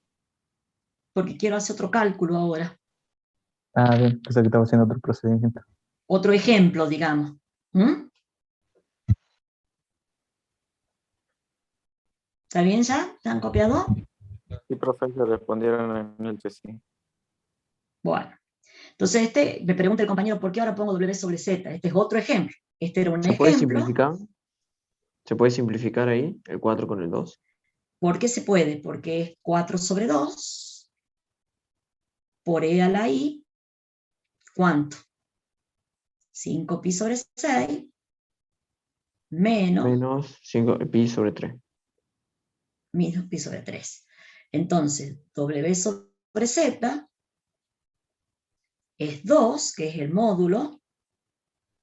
Porque quiero hacer otro cálculo ahora. Ah, bien, pensé que estaba haciendo otro procedimiento. Otro ejemplo, digamos. ¿Mm? ¿Está bien ya? ¿Te han copiado? Sí, profe, le respondieron en el que sí. Bueno. Entonces me pregunta el compañero, ¿por qué ahora pongo W sobre Z? Este es otro ejemplo. Este era un ¿Se puede ejemplo. simplificar? ¿Se puede simplificar ahí el 4 con el 2? ¿Por qué se puede? Porque es 4 sobre 2 por E a la I. ¿Cuánto? 5pi sobre 6 Menos 5 pi sobre 3. menos pi sobre 3. Entonces, W sobre Z es 2, que es el módulo,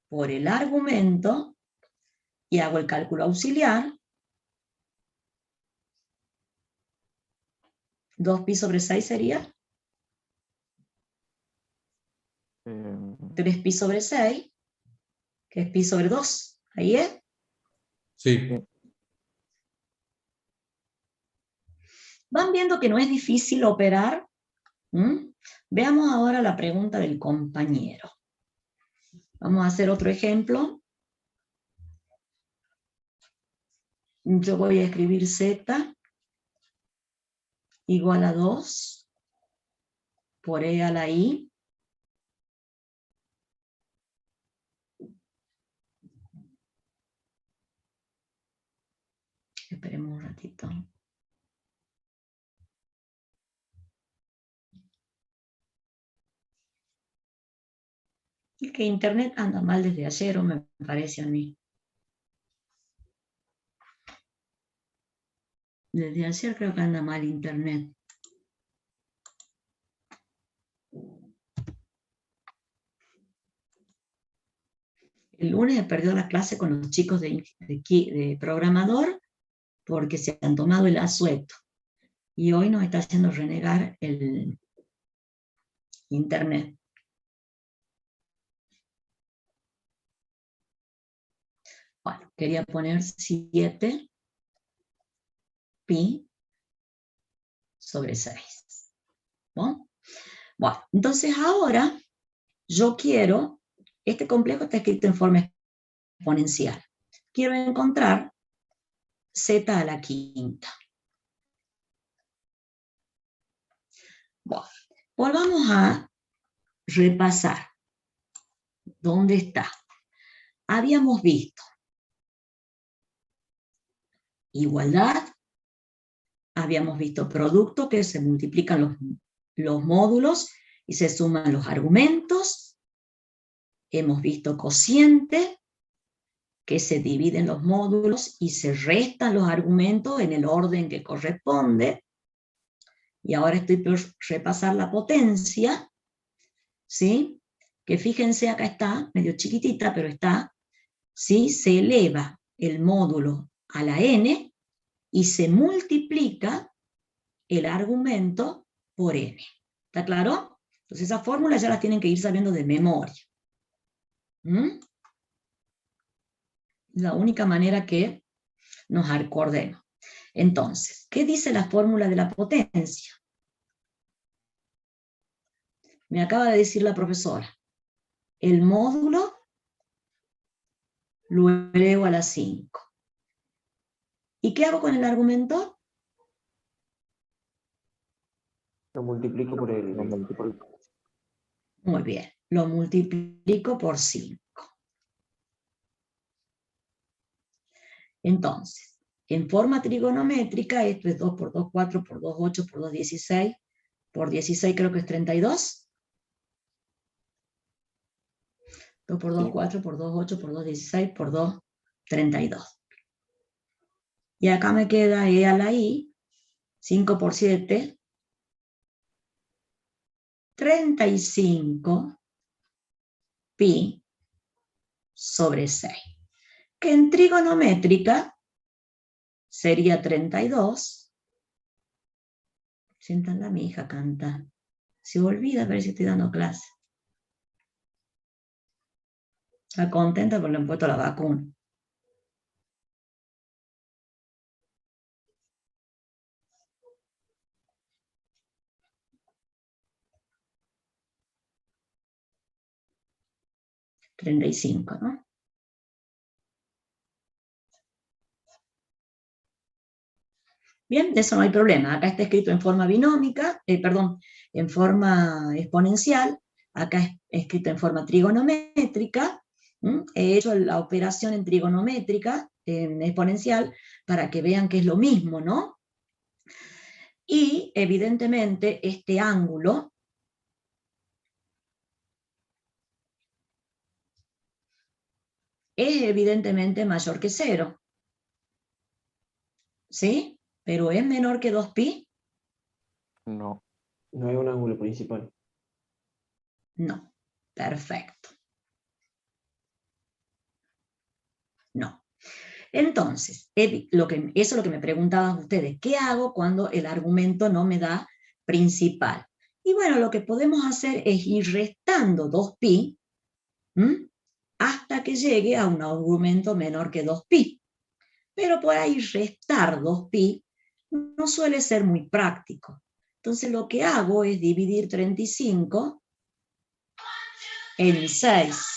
por el argumento, y hago el cálculo auxiliar. 2pi sobre 6 sería 3pi sobre 6, que es pi sobre 2. ¿Ahí es? Sí. ¿Van viendo que no es difícil operar? ¿Mm? Veamos ahora la pregunta del compañero. Vamos a hacer otro ejemplo. Yo voy a escribir Z igual a 2 por E a la I. Esperemos un ratito. Es que Internet anda mal desde ayer, o me parece a mí. Desde ayer creo que anda mal Internet. El lunes he perdido la clase con los chicos de programador porque se han tomado el asueto. Y hoy nos está haciendo renegar el Internet. Bueno, quería poner 7 pi sobre 6. ¿No? Bueno, entonces ahora yo quiero, este complejo está escrito en forma exponencial. Quiero encontrar z a la quinta. Bueno, volvamos a repasar. ¿Dónde está? Habíamos visto igualdad, habíamos visto producto, que se multiplican los módulos y se suman los argumentos. Hemos visto cociente, que se dividen los módulos y se restan los argumentos en el orden que corresponde. Y ahora estoy por repasar la potencia, ¿sí? Que fíjense, acá está, medio chiquitita, pero está, ¿sí? Se eleva el módulo a la n y se multiplica el argumento por n. ¿Está claro? Entonces esas fórmulas ya las tienen que ir sabiendo de memoria. ¿Mm? La única manera que nos acordemos. Entonces, ¿qué dice la fórmula de la potencia? Me acaba de decir la profesora. El módulo lo elevo a la 5. ¿Y qué hago con el argumento? Lo multiplico por el... Muy bien, lo multiplico por 5. Entonces, en forma trigonométrica, esto es 2 por 2, 4 por 2, 8 por 2, 16. Por 16 creo que es 32. 2 por 2, 4 por 2, 8 por 2, 16 por 2, 32. Y acá me queda E a la I, 5 por 7, 35 pi sobre 6. Que en trigonométrica sería 32. Siéntanla, mi hija canta. Se olvida ver si estoy dando clase. Está contenta porque le han puesto la vacuna. 35, ¿no? Bien, de eso no hay problema. Acá está escrito en forma binómica, en forma exponencial. Acá es escrito en forma trigonométrica. He hecho la operación en trigonométrica, en exponencial, para que vean que es lo mismo, ¿no? Y evidentemente este ángulo es evidentemente mayor que 0. ¿Sí? ¿Pero es menor que 2pi? No. No es un ángulo principal. No. Perfecto. No. Entonces, eso es lo que me preguntaban ustedes. ¿Qué hago cuando el argumento no me da principal? Y bueno, lo que podemos hacer es ir restando 2pi hasta que llegue a un argumento menor que 2pi. Pero por ahí restar 2pi no suele ser muy práctico. Entonces lo que hago es dividir 35 en 6.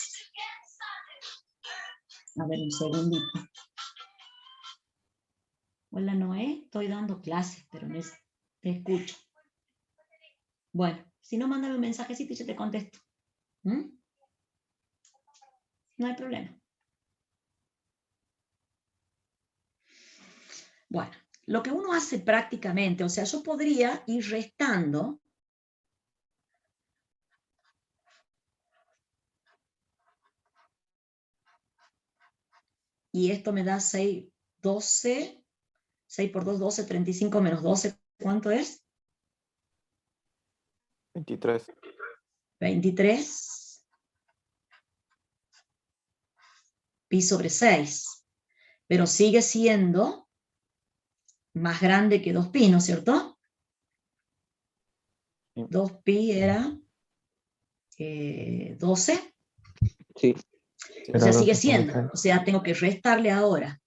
A ver, un segundito. Hola Noé, estoy dando clases, pero te escucho. Bueno, si no, mándame un mensajecito y yo te contesto. No hay problema. Bueno, lo que uno hace prácticamente, o sea, yo podría ir restando y esto me da 6, 12, 6 por 2, 12, 35 menos 12, ¿cuánto es? 23. 23 pi sobre 6, pero sigue siendo más grande que 2pi, ¿no es cierto? Sí. 2pi era 12. Sí. O sea, sigue 12 sobre siendo. 6. O sea, tengo que restarle ahora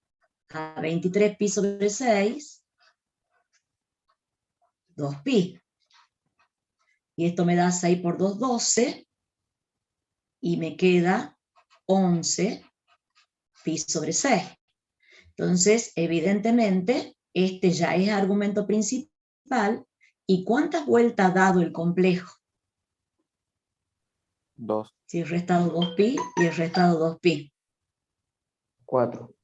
a 23 pi sobre 6, 2pi. Y esto me da 6 por 2, 12. Y me queda 11 pi sobre 6. Entonces, evidentemente, este ya es argumento principal. ¿Y cuántas vueltas ha dado el complejo? 2. Si he restado 2pi y he restado 2pi. 4.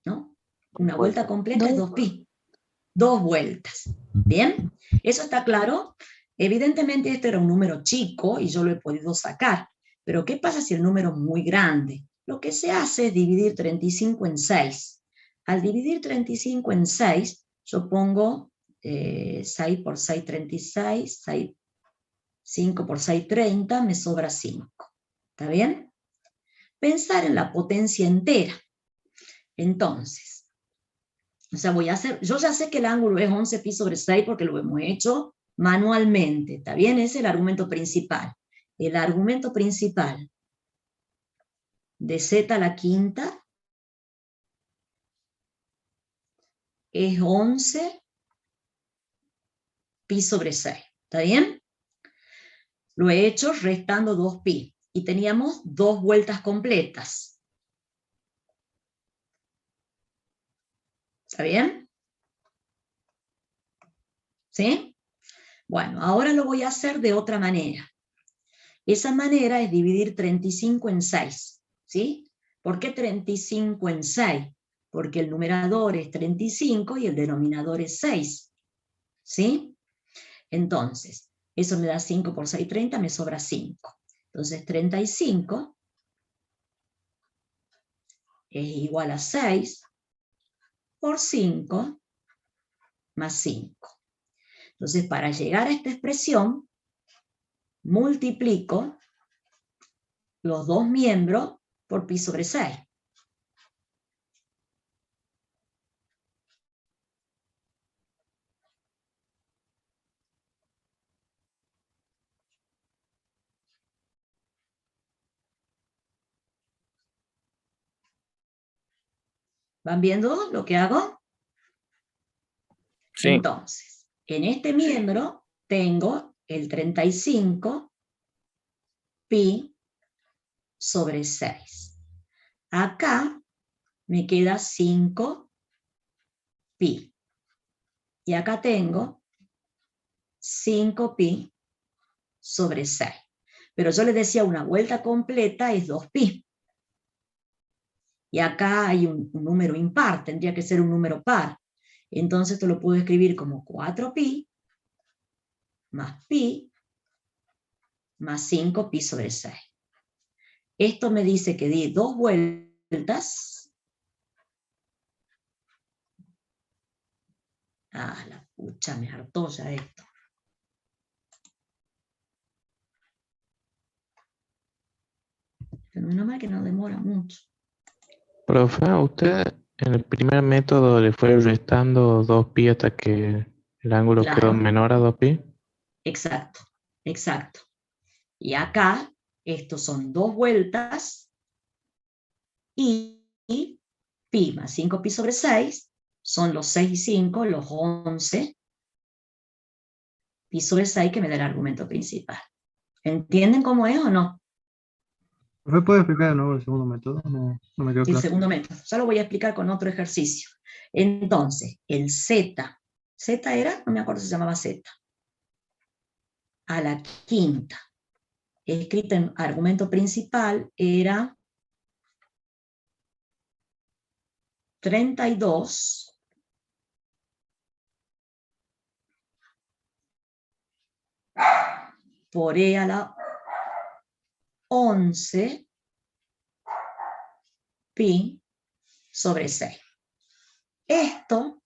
¿No? Una Vuelta. vuelta completa es 2pi. 2 vueltas. ¿Bien? ¿Eso está claro? Evidentemente este era un número chico y yo lo he podido sacar. Pero ¿qué pasa si el número es muy grande? Lo que se hace es dividir 35 en 6. Al dividir 35 en 6, yo pongo 6 por 6, 36, 6, 5 por 6, 30, me sobra 5. ¿Está bien? Pensar en la potencia entera. Entonces, o sea, yo ya sé que el ángulo es 11 pi sobre 6 porque lo hemos hecho manualmente, ¿está bien? Ese es el argumento principal. El argumento principal de z a la quinta es 11 pi sobre 6, ¿está bien? Lo he hecho restando 2pi y teníamos 2 vueltas completas. ¿Está bien? ¿Sí? Bueno, ahora lo voy a hacer de otra manera. Esa manera es dividir 35 en 6, ¿sí? ¿Por qué 35 en 6? Porque el numerador es 35 y el denominador es 6, ¿sí? Entonces, eso me da 5 por 6, 30, me sobra 5. Entonces, 35 es igual a 6 por 5 más 5. Entonces, para llegar a esta expresión, multiplico los dos miembros por pi sobre 6. ¿Van viendo lo que hago? Sí. Entonces, en este miembro tengo el 35 pi sobre 6. Acá me queda 5 pi. Y acá tengo 5 pi sobre 6. Pero yo les decía, una vuelta completa es 2 pi. Y acá hay un número impar, tendría que ser un número par. Entonces esto lo puedo escribir como 4 pi más 5 pi sobre 6. Esto me dice que di 2 vueltas. Ah, la pucha, me hartó ya esto. Pero menos mal que no demora mucho. Profe, ¿a usted en el primer método le fue restando 2pi hasta que el ángulo quedó Claro, menor a 2pi? exacto, exacto. Y acá, estos son 2 vueltas y pi más 5 pi sobre 6 son los 6 y 5, los 11 pi sobre 6 que me da el argumento principal. ¿Entienden cómo es o no? ¿Me puede explicar de nuevo el segundo método? No me quedó El claro. segundo método. Ya lo voy a explicar con otro ejercicio. Entonces, el z era, no me acuerdo si se llamaba z, a la quinta, escrito en argumento principal, era 32 por e a la 11 pi sobre 6. Esto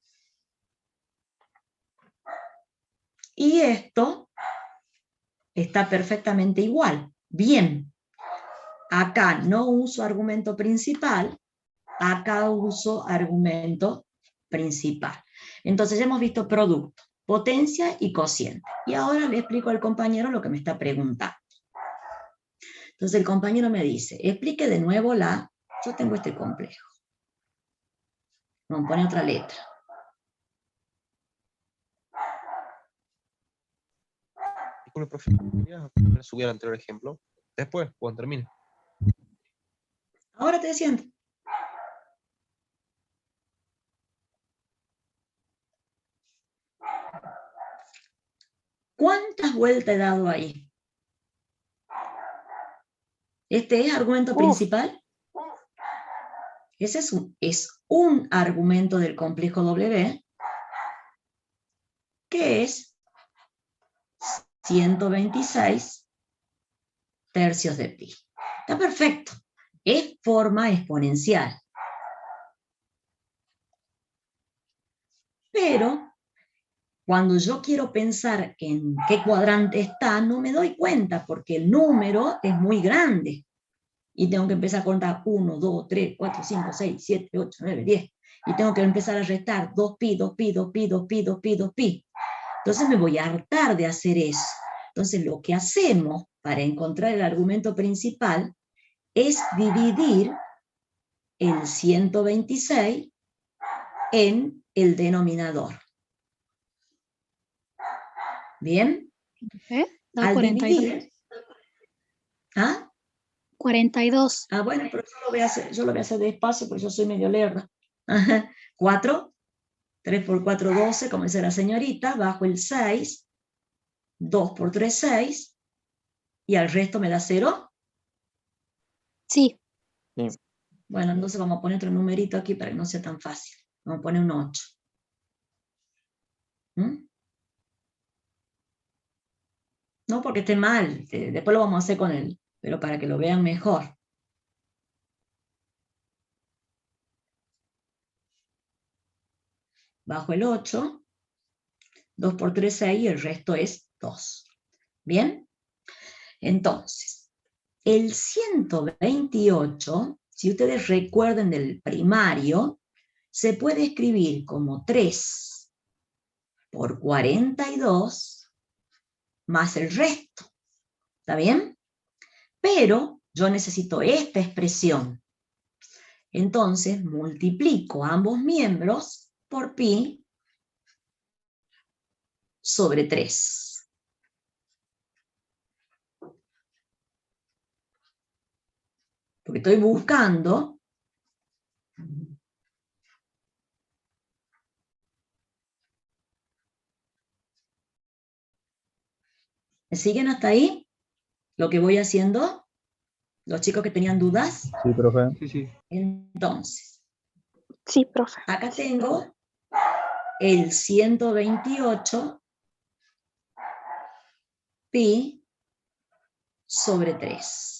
y esto está perfectamente igual. Bien, acá no uso argumento principal, acá uso argumento principal. Entonces ya hemos visto producto, potencia y cociente. Y ahora le explico al compañero lo que me está preguntando. Entonces el compañero me dice, explique de nuevo yo tengo este complejo. Vamos a poner otra letra. Disculpe, profe, ¿podría subir al anterior ejemplo? Después, cuando termine. Ahora te siento. ¿Cuántas vueltas he dado ahí? ¿Este es argumento principal? Ese es un argumento del complejo W, que es 126 tercios de pi. Está perfecto. Es forma exponencial. Pero cuando yo quiero pensar en qué cuadrante está, no me doy cuenta porque el número es muy grande. Y tengo que empezar a contar 1, 2, 3, 4, 5, 6, 7, 8, 9, 10. Y tengo que empezar a restar 2 pi, 2 pi, 2 pi, 2 pi, 2 pi, 2 pi. Entonces me voy a hartar de hacer eso. Entonces lo que hacemos para encontrar el argumento principal es dividir el 126 en el denominador. ¿Bien? Da Al 42. dividir... ¿Ah? 42. Ah, bueno, pero yo lo voy a hacer despacio porque yo soy medio lerda. 4, 3 por 4, 12, como dice la señorita, bajo el 6, 2 por 3, 6, y al resto me da 0. Sí. Sí. Bueno, entonces vamos a poner otro numerito aquí para que no sea tan fácil. Vamos a poner un 8. ¿Mm? No porque esté mal, después lo vamos a hacer con él, pero para que lo vean mejor. Bajo el 8, 2 por 3, 6, y el resto es 2. ¿Bien? Entonces, el 128, si ustedes recuerden del primario, se puede escribir como 3 por 42 más el resto. ¿Está bien? Pero yo necesito esta expresión. Entonces multiplico ambos miembros por pi sobre 3. porque estoy buscando ¿me siguen hasta ahí? Lo que voy haciendo, los chicos que tenían dudas. Sí, profe. Sí, sí. Entonces, Sí, profe. acá tengo el 128 pi sobre 3.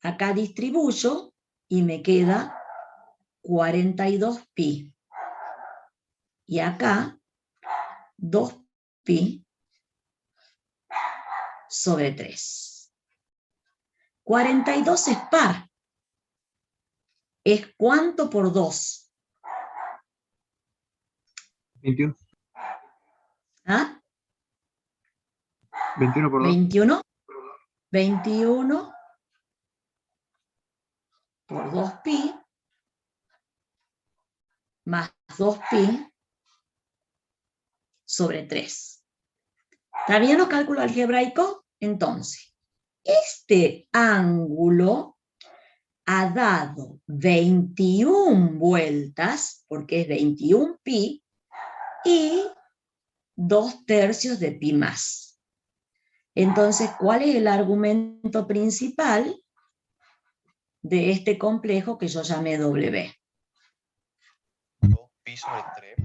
Acá distribuyo y me queda 42 pi. Y acá 2 pi sobre 3. 42 es par. ¿Es cuánto por 2? 21. ¿Ah? 21 por 2. 21. 21 por 2 pi más 2 pi sobre 3. ¿Está bien los cálculos algebraicos? Entonces, este ángulo ha dado 21 vueltas, porque es 21 pi, y 2/3 de pi más. Entonces, ¿cuál es el argumento principal de este complejo que yo llamé W? 2 pi sobre 3.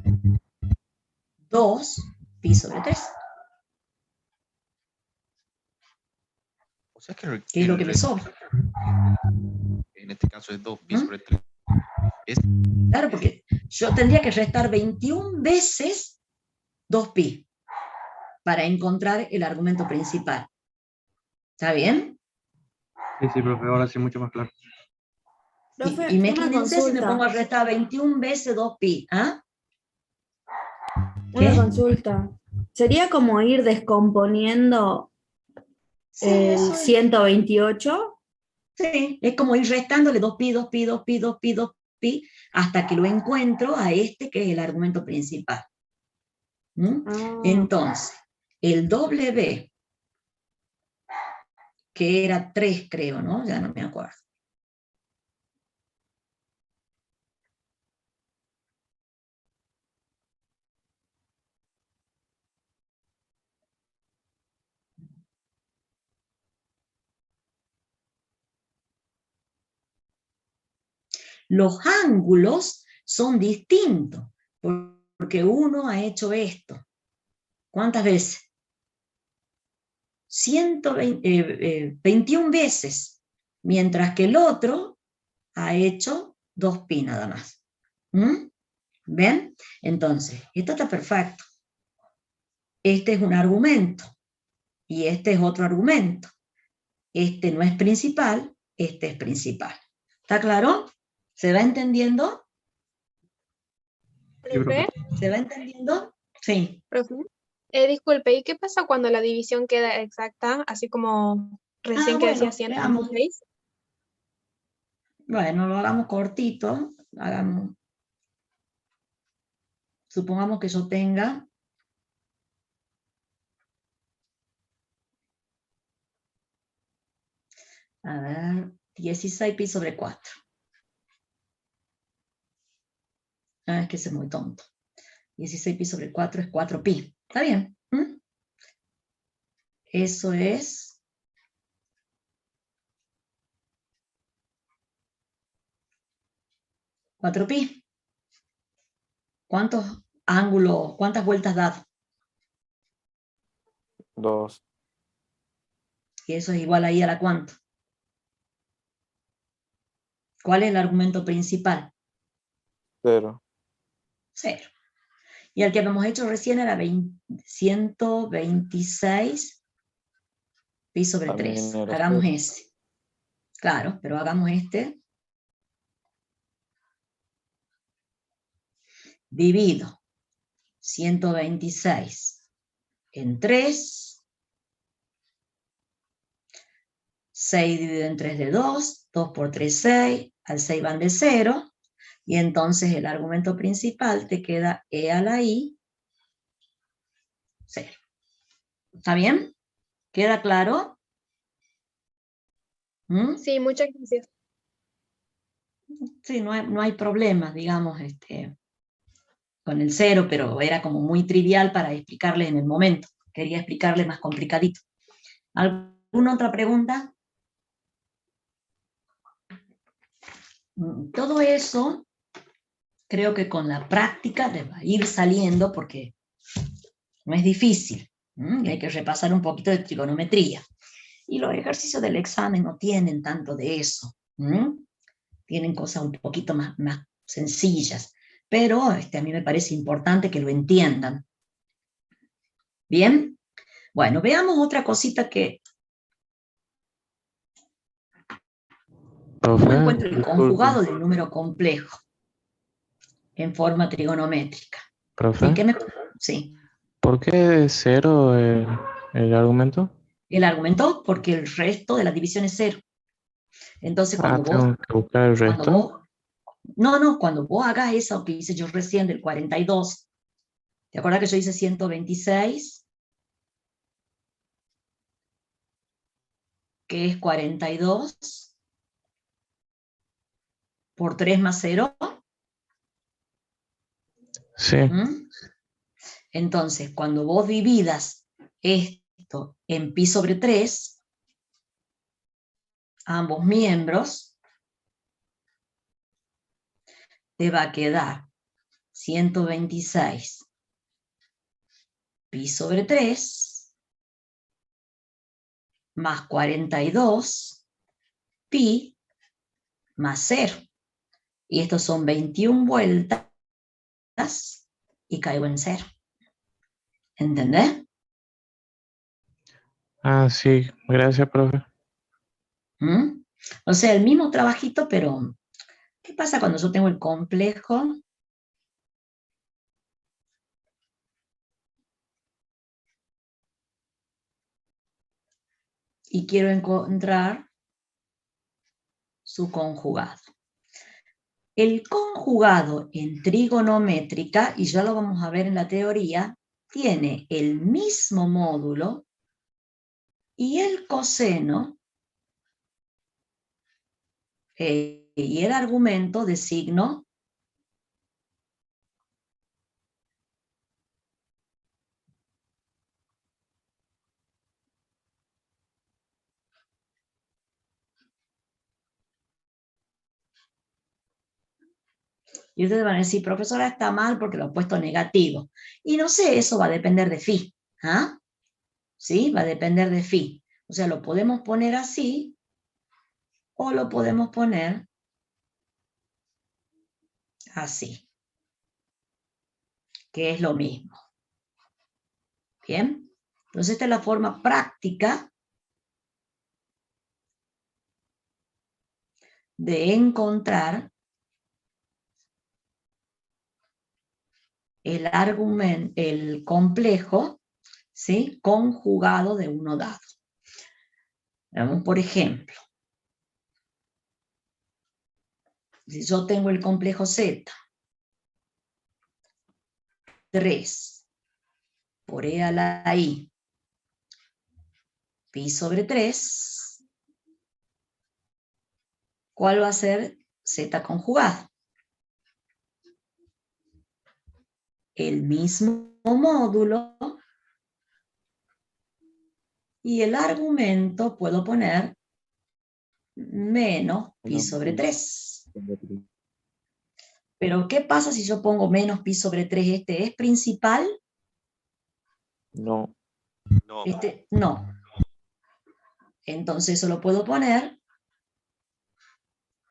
2 pi sobre 3. O sea que ¿Qué es lo que me sobra? en este caso es 2 pi ¿Mm? sobre 3. Claro, porque yo tendría que restar 21 veces 2 pi para encontrar el argumento principal. ¿Está bien? Sí, sí, profe, ahora sí mucho más claro. Profe, Y una imagínense si me consulta. pongo a restar 21 veces 2 pi. ¿Ah? Una ¿Qué? consulta. ¿Sería como ir descomponiendo Sí, el eso es. 128? Sí, es como ir restándole 2 pi, 2 pi, 2 pi, 2 pi, 2 pi, hasta que lo encuentro a este que es el argumento principal. Ah, Entonces, el W, que era 3 creo, ¿no? Ya no me acuerdo. Los ángulos son distintos, porque uno ha hecho esto. ¿Cuántas veces? 21 veces, mientras que el otro ha hecho 2 pi nada más. ¿Ven? Entonces, esto está perfecto. Este es un argumento y este es otro argumento. Este no es principal, este es principal. ¿Está claro? ¿Se va entendiendo? Sí, profe. ¿Se va entendiendo? Sí. Profe, disculpe, ¿y qué pasa cuando la división queda exacta, así como recién que decía Bueno, veamos. 126? Bueno, lo hagamos cortito. Supongamos que yo tenga a ver, 16 pi sobre 4. Ah, es que ese es muy tonto. 16 pi sobre 4 es 4 pi. ¿Está bien? Eso es 4 pi. ¿Cuántos ángulos, cuántas vueltas da? 2. Y eso es igual ahí a la cuánto. ¿Cuál es el argumento principal? 0. 0. Y el que habíamos hecho recién era 126 pi sobre También 3. era Hagamos 0. ese. Claro, pero hagamos este. Divido 126 en 3. 6 dividido en 3 de 2. 2 por 3, 6. Al 6 van de 0. Y entonces el argumento principal te queda e a la i 0. ¿Está bien? ¿Queda claro? Sí, muchas gracias. Sí, no hay problema, digamos, con el 0, pero era como muy trivial para explicarle en el momento. Quería explicarle más complicadito. ¿Alguna otra pregunta? Todo eso, creo que con la práctica les va a ir saliendo porque no es difícil. Y hay que repasar un poquito de trigonometría. Y los ejercicios del examen no tienen tanto de eso. Tienen cosas un poquito más sencillas. Pero a mí me parece importante que lo entiendan. ¿Bien? Bueno, veamos otra cosita que... ¿Cómo encuentro el conjugado del número complejo en forma trigonométrica? Profe, Sí. ¿por qué 0 el argumento? El argumento, porque el resto de la división es 0. Entonces, cuando tengo que buscar el resto. Cuando vos hagas eso que hice yo recién del 42, ¿te acuerdas que yo hice 126? Que es 42 por 3 más 0. Sí. Entonces, cuando vos dividas esto en pi sobre 3, ambos miembros, te va a quedar 126 pi sobre 3 más 42 pi más 0. Y estos son 21 vueltas y caigo en 0. ¿Entendés? Sí, gracias, profe. O sea, el mismo trabajito, pero ¿qué pasa cuando yo tengo el complejo? Y quiero encontrar su conjugado. El conjugado en trigonométrica, y ya lo vamos a ver en la teoría, tiene el mismo módulo y el coseno y el argumento de signo y ustedes van a decir, profesora, está mal porque lo he puesto negativo. Y no sé, eso va a depender de phi. ¿Sí? Va a depender de phi. O sea, lo podemos poner así o lo podemos poner así, que es lo mismo. ¿Bien? Entonces esta es la forma práctica de encontrar el complejo, ¿sí? Conjugado de uno dado. Veamos, por ejemplo, si yo tengo el complejo Z, 3 por E a la I, pi sobre 3, ¿cuál va a ser Z conjugado? El mismo módulo y el argumento puedo poner menos pi sobre 3. Pero ¿qué pasa si yo pongo menos pi sobre 3? ¿Este es principal? No. No. Entonces eso lo puedo poner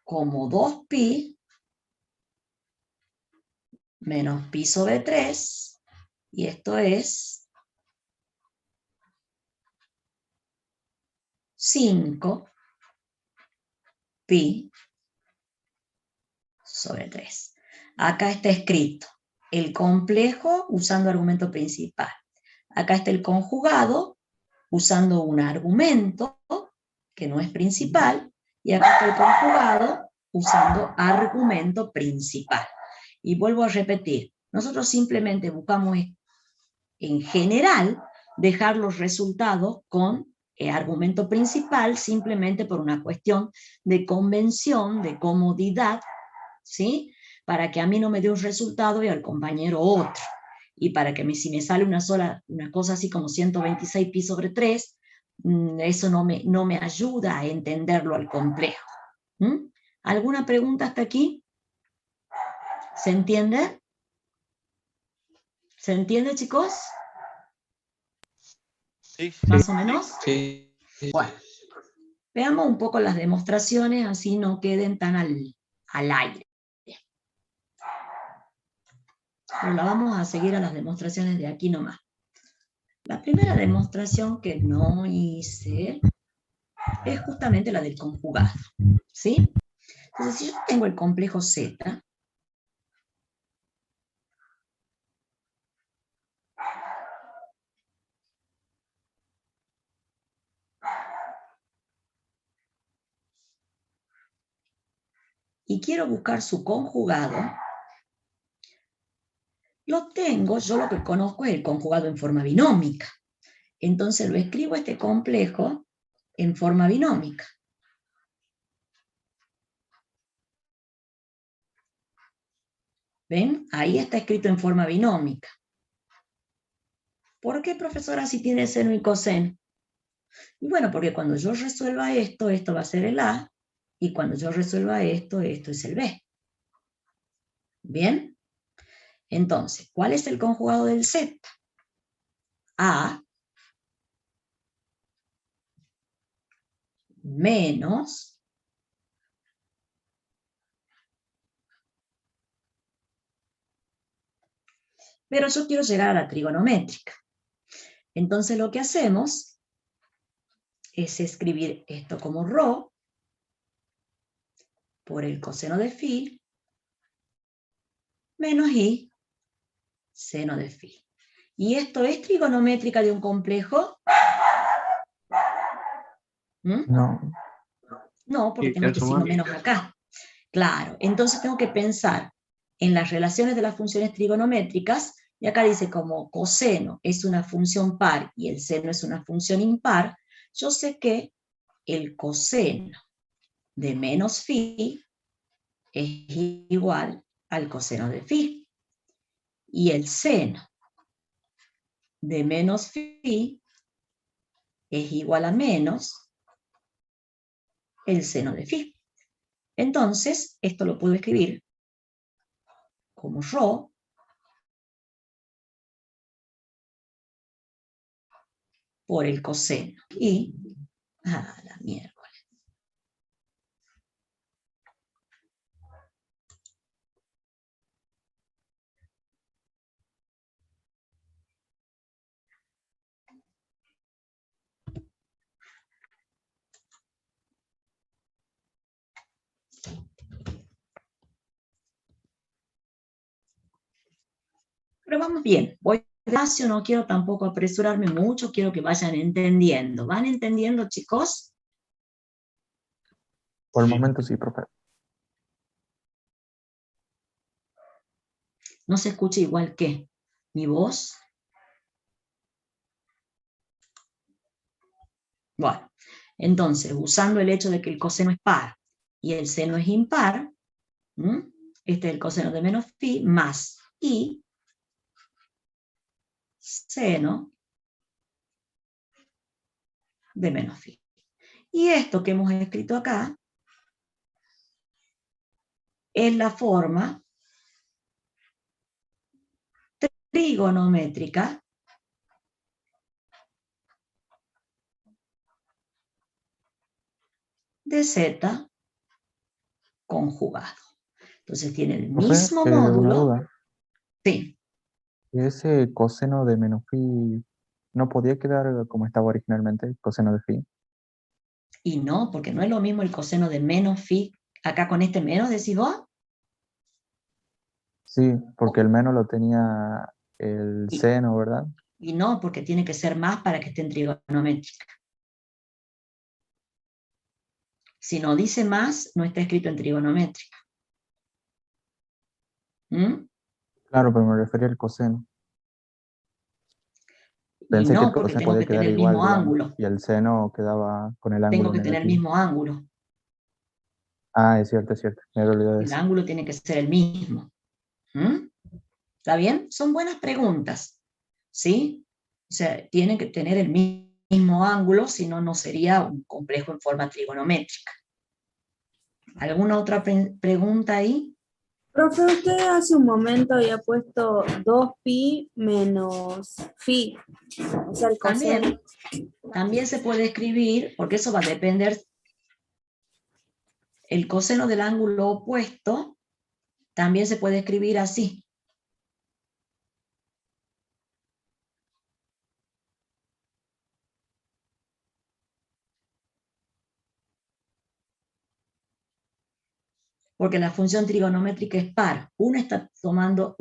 como 2pi menos pi sobre 3, y esto es 5 pi sobre 3. Acá está escrito el complejo usando argumento principal. Acá está el conjugado usando un argumento que no es principal, y acá está el conjugado usando argumento principal. Y vuelvo a repetir, nosotros simplemente buscamos en general dejar los resultados con argumento principal simplemente por una cuestión de convención, de comodidad, ¿sí? Para que a mí no me dé un resultado y al compañero otro. Y para que si me sale una cosa así como 126 pi sobre 3, eso no me ayuda a entenderlo al complejo. ¿Alguna pregunta hasta aquí? ¿Se entiende? ¿Se entiende, chicos? Sí. ¿Más o menos? Sí. Bueno, veamos un poco las demostraciones, así no queden tan al aire. Pero la vamos a seguir a las demostraciones de aquí nomás. La primera demostración que no hice es justamente la del conjugado, ¿sí? Entonces, si yo tengo el complejo Z, y quiero buscar su conjugado, lo tengo, yo lo que conozco es el conjugado en forma binómica. Entonces lo escribo este complejo en forma binómica. ¿Ven? Ahí está escrito en forma binómica. ¿Por qué, profesora, si tiene seno y coseno? Y bueno, porque cuando yo resuelva esto, esto va a ser el A, y cuando yo resuelva esto, esto es el B. ¿Bien? Entonces, ¿cuál es el conjugado del Z? A menos pero yo quiero llegar a la trigonométrica. Entonces lo que hacemos es escribir esto como ρ por el coseno de phi menos i seno de phi. ¿Y esto es trigonométrica de un complejo? No. No, porque ¿Y tengo qué este suma? signo menos acá. Claro, entonces tengo que pensar en las relaciones de las funciones trigonométricas, y acá dice como coseno es una función par y el seno es una función impar, yo sé que el coseno de menos phi es igual al coseno de phi. Y el seno de menos phi es igual a menos el seno de phi. Entonces, esto lo puedo escribir como ρ por el coseno. Y, la miércoles. Pero vamos bien, voy despacio, no quiero tampoco apresurarme mucho, quiero que vayan entendiendo. ¿Van entendiendo, chicos? Por el momento sí, profe. No se escucha igual que mi voz. Bueno, entonces, usando el hecho de que el coseno es par y el seno es impar, este es el coseno de menos phi, más i seno de menos phi. Y esto que hemos escrito acá es la forma trigonométrica de Z conjugado. Entonces tiene el Profe, mismo una módulo. duda. Sí. Ese coseno de menos phi no podía quedar como estaba originalmente, coseno de phi. Y no, porque no es lo mismo el coseno de menos phi. Acá con este menos, decís vos. Sí, porque el menos lo tenía el Y, seno, ¿verdad? y no, porque tiene que ser más para que esté en trigonométrica. Si no dice más, no está escrito en trigonométrica. Claro, pero me refería al coseno. Y Pensé que el no, porque coseno tengo podía que quedar tener el igual, mismo digamos, ángulo. y el seno quedaba con el Tengo ángulo que tener el negativo. mismo ángulo. Ah, es cierto, me había olvidado de El eso. ángulo tiene que ser el mismo. ¿Mm? ¿Está bien? Son buenas preguntas, ¿sí? O sea, tienen que tener el mismo ángulo, si no, no sería un complejo en forma trigonométrica. ¿Alguna otra pregunta ahí? Profe, usted hace un momento había puesto 2pi menos phi, o sea, el coseno. También se puede escribir, porque eso va a depender, el coseno del ángulo opuesto, también se puede escribir así. Porque la función trigonométrica es par. Uno está tomando,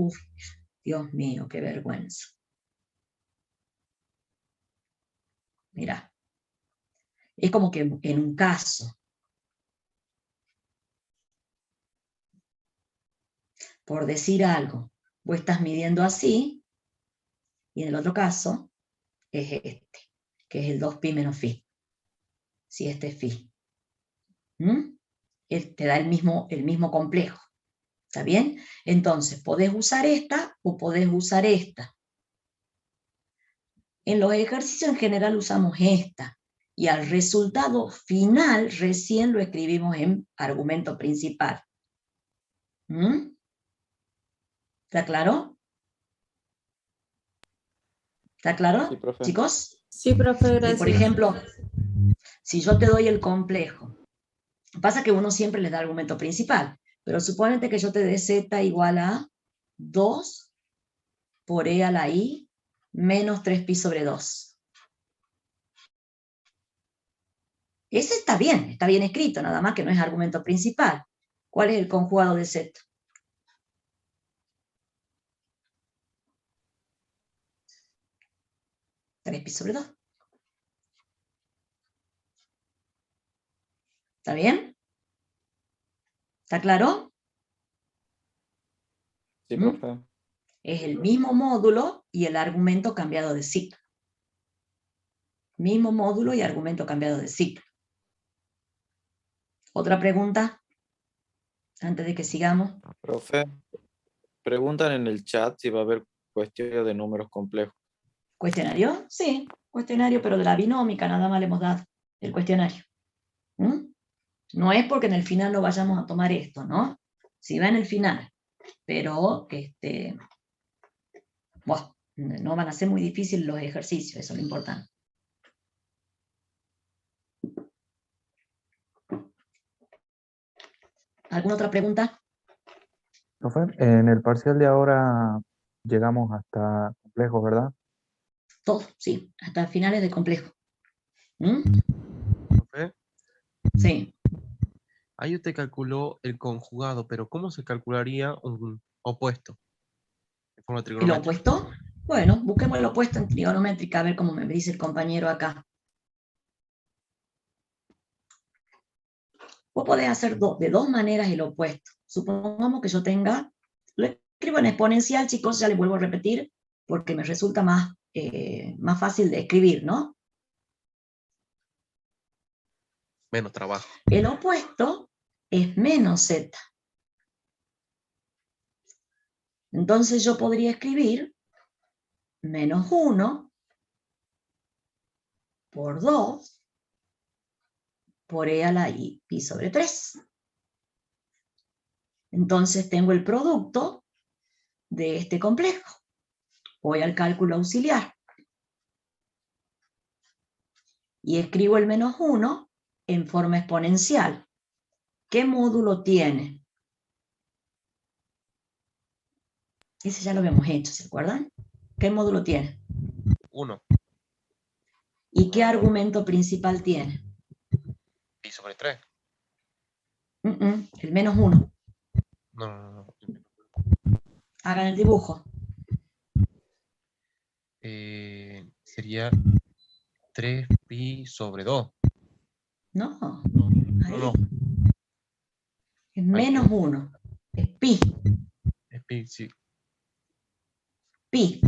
Dios mío, qué vergüenza. Mira, es como que en un caso, por decir algo, vos estás midiendo así, y en el otro caso es este, que es el 2pi menos phi. Si este es phi. Te da el mismo complejo. ¿Está bien? Entonces, podés usar esta o podés usar esta. En los ejercicios en general usamos esta. Y al resultado final recién lo escribimos en argumento principal. ¿Está claro? ¿Está claro, Sí, profe. chicos? Sí, profe, gracias. Por ejemplo, si yo te doy el complejo, pasa que uno siempre les da argumento principal, pero suponete que yo te dé z igual a 2 por e a la i menos 3pi sobre 2. Ese está bien escrito, nada más que no es argumento principal. ¿Cuál es el conjugado de z? Tres pi sobre 2. ¿Está bien? ¿Está claro? Sí, profe. Es el mismo módulo y el argumento cambiado de ciclo. Mismo módulo y argumento cambiado de ciclo. ¿Otra pregunta? Antes de que sigamos. Profe, preguntan en el chat si va a haber cuestiones de números complejos. ¿Cuestionario? Sí, cuestionario, pero de la binómica nada más le hemos dado el cuestionario. No es porque en el final no vayamos a tomar esto, ¿no? Si va en el final, pero bueno, no van a ser muy difíciles los ejercicios, eso es lo importante. ¿Alguna otra pregunta? Profe, en el parcial de ahora llegamos hasta complejos, ¿verdad? Todo, sí, hasta finales de complejo. Profe, Sí. ahí usted calculó el conjugado, pero ¿cómo se calcularía un opuesto? De forma ¿El trigonométrica. opuesto? Bueno, busquemos el opuesto en trigonométrica, a ver cómo me dice el compañero acá. Vos podés hacer de dos maneras el opuesto. Supongamos que yo tenga, lo escribo en exponencial, chicos, ya les vuelvo a repetir, porque me resulta más fácil de escribir, ¿no? Menos trabajo. El opuesto es menos z. Entonces yo podría escribir menos 1 por 2 por e a la i pi sobre 3. Entonces tengo el producto de este complejo. Voy al cálculo auxiliar. Y escribo el menos 1 en forma exponencial. ¿Qué módulo tiene? Ese ya lo habíamos hecho, ¿se acuerdan? ¿Qué módulo tiene? 1. ¿Y qué argumento principal tiene? Pi sobre 3. El menos 1. No. Hagan el dibujo. Sería 3 pi sobre 2. No. No. Es menos 1. Es pi. Es pi, sí. Pi.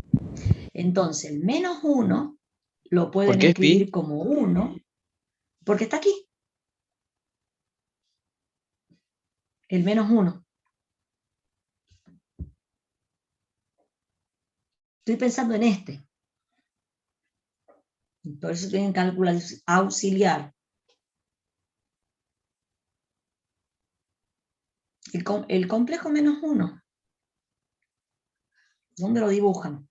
Entonces, el menos 1 lo pueden ¿Por qué es escribir pi? como 1, porque está aquí. El menos 1. Estoy pensando en este. Por eso estoy en cálculo auxiliar. El complejo menos 1. ¿Dónde lo dibujan?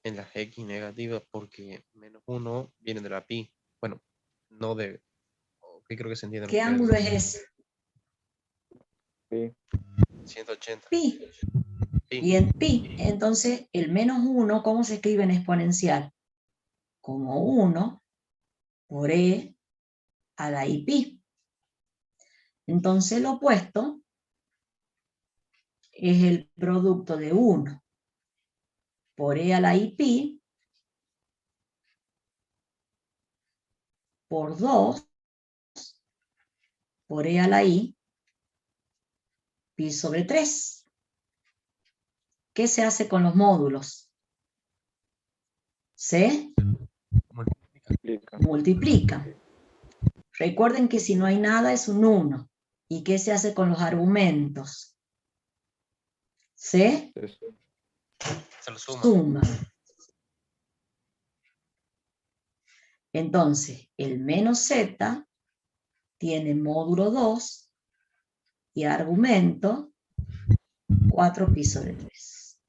En las X negativas, porque menos 1 viene de la pi. Bueno, no de... Ok, creo que se entiende. ¿Qué ángulo es ese? Pi. 180. Pi. Pi. Y en pi, entonces el menos 1, ¿cómo se escribe en exponencial? Como 1 por e a la i pi. Entonces lo opuesto es el producto de 1 por e a la i pi por 2 por e a la i pi sobre 3. ¿Qué se hace con los módulos? Se multiplican. Recuerden que si no hay nada es un 1. ¿Y qué se hace con los argumentos? Se Se lo suma. suma. Entonces, el menos z tiene módulo 2 y argumento 4 pi sobre 3.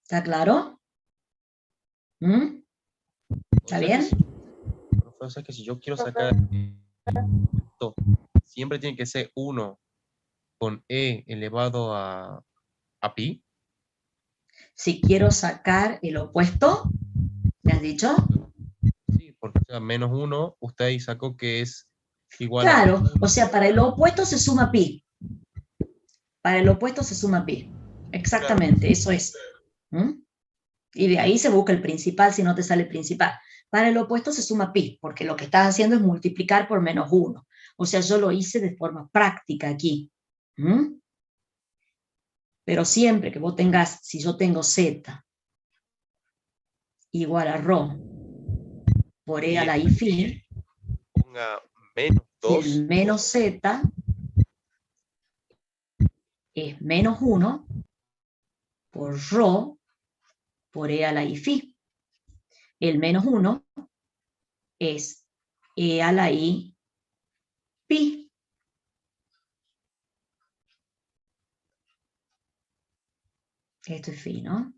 ¿Está claro? ¿Mm? ¿Está bien? O sea que si yo quiero sacar esto, siempre tiene que ser 1 con e elevado a pi. Si quiero sacar el opuesto, ¿me has dicho? Sí, porque o sea, menos 1, usted ahí sacó que es igual Claro, a pi. o sea, para el opuesto se suma pi. Para el opuesto se suma pi. Exactamente, claro. Eso es. ¿Mm? Y de ahí se busca el principal si no te sale el principal. Para el opuesto se suma pi, porque lo que estás haciendo es multiplicar por menos 1. O sea, yo lo hice de forma práctica aquí. ¿Mm? Pero siempre que vos tengas, si yo tengo z igual a ρ por e a la i phi, Ponga menos 2. el menos z es menos 1 por ρ por e a la i phi. El menos 1 es e a la i pi. Esto es phi, ¿no?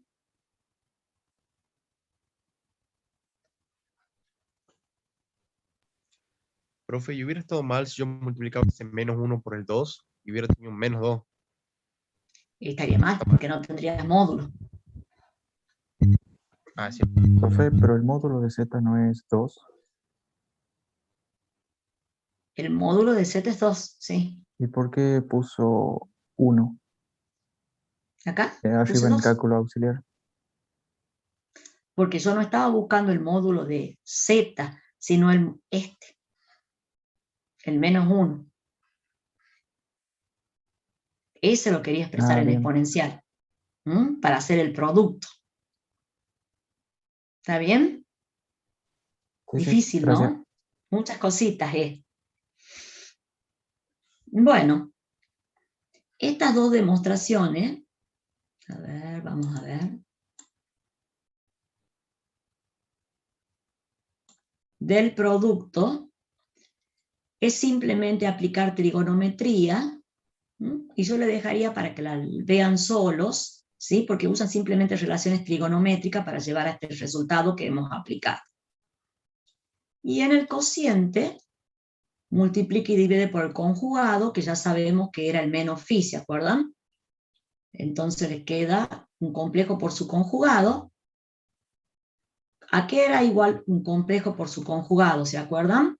Profe, yo hubiera estado mal si yo multiplicaba ese menos 1 por el 2 y hubiera tenido un menos 2. Estaría mal, porque no tendrías módulo. Ah, sí. Profe, pero el módulo de z no es 2. El módulo de z es 2, sí. ¿Y por qué puso 1 Acá puse arriba en el 2. cálculo auxiliar? Porque yo no estaba buscando el módulo de z, sino el menos 1. Ese lo quería expresar en bien. exponencial, para hacer el producto. ¿Está bien? Sí, sí, Difícil, gracias. ¿no? Muchas cositas, Bueno, estas dos demostraciones, a ver, vamos a ver. Del producto es simplemente aplicar trigonometría, y yo le dejaría para que la vean solos, ¿sí? Porque usan simplemente relaciones trigonométricas para llevar a este resultado que hemos aplicado. Y en el cociente, multiplica y divide por el conjugado, que ya sabemos que era el menos phi, ¿se acuerdan? Entonces le queda un complejo por su conjugado. ¿A qué era igual un complejo por su conjugado, se acuerdan?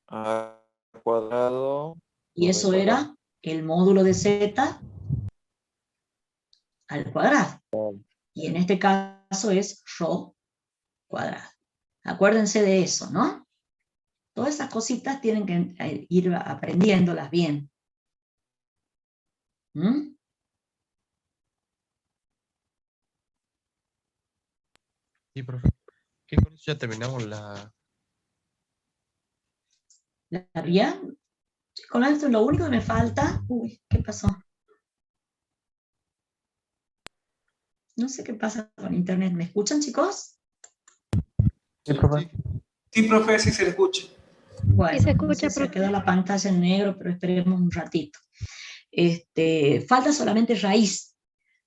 A cuadrado. Y eso era el módulo de z al cuadrado. Y en este caso es ρ cuadrado. Acuérdense de eso, ¿no? Todas esas cositas tienen que ir aprendiéndolas bien. Sí, profe. ¿Qué con eso ya terminamos la... ¿La vía? Con esto lo único que me falta... Uy, ¿qué pasó? No sé qué pasa con internet. ¿Me escuchan, chicos? Sí, profe. Sí, profe, sí se le escucha. Bueno, Sí se no escucha, sé si ha profe. quedado la pantalla en negro, pero esperemos un ratito. Falta solamente raíz.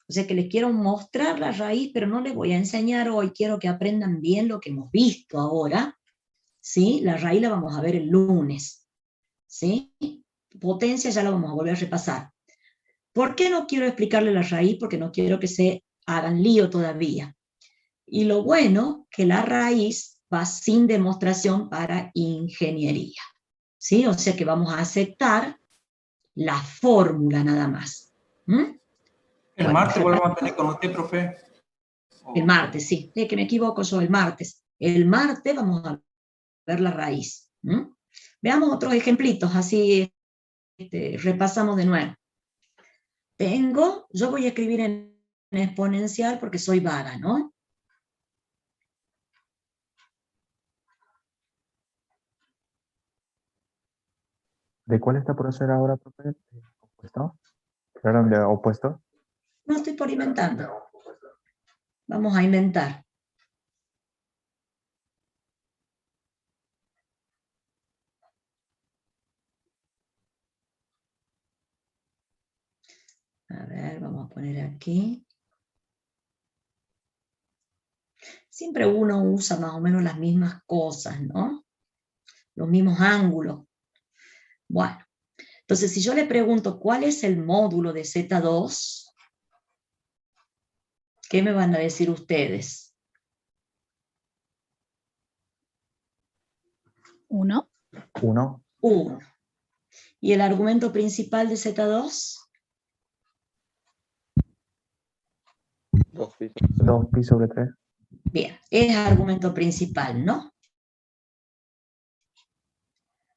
O sea que les quiero mostrar la raíz, pero no les voy a enseñar hoy. Quiero que aprendan bien lo que hemos visto ahora. ¿Sí? La raíz la vamos a ver el lunes. ¿Sí? Potencia ya la vamos a volver a repasar. ¿Por qué no quiero explicarle la raíz? Porque no quiero que se hagan lío todavía. Y lo bueno, que la raíz va sin demostración para ingeniería. ¿Sí? O sea que vamos a aceptar la fórmula nada más. El Bueno, martes volvemos a tener con usted, profe. el martes, sí. Es que me equivoco yo, el martes. El martes vamos a ver la raíz. Veamos otros ejemplitos, así repasamos de nuevo. Yo voy a escribir en exponencial porque soy vaga, ¿no? ¿De cuál está por hacer ahora, profe? ¿Opuesto? ¿Perdón, de opuesto? No estoy por inventando. Vamos a inventar. A ver, vamos a poner aquí. Siempre uno usa más o menos las mismas cosas, ¿no? Los mismos ángulos. Bueno, entonces si yo le pregunto cuál es el módulo de Z2, ¿qué me van a decir ustedes? 1. 1. 1. ¿Y el argumento principal de Z2? 2pi sobre 3. Bien, es argumento principal, ¿no?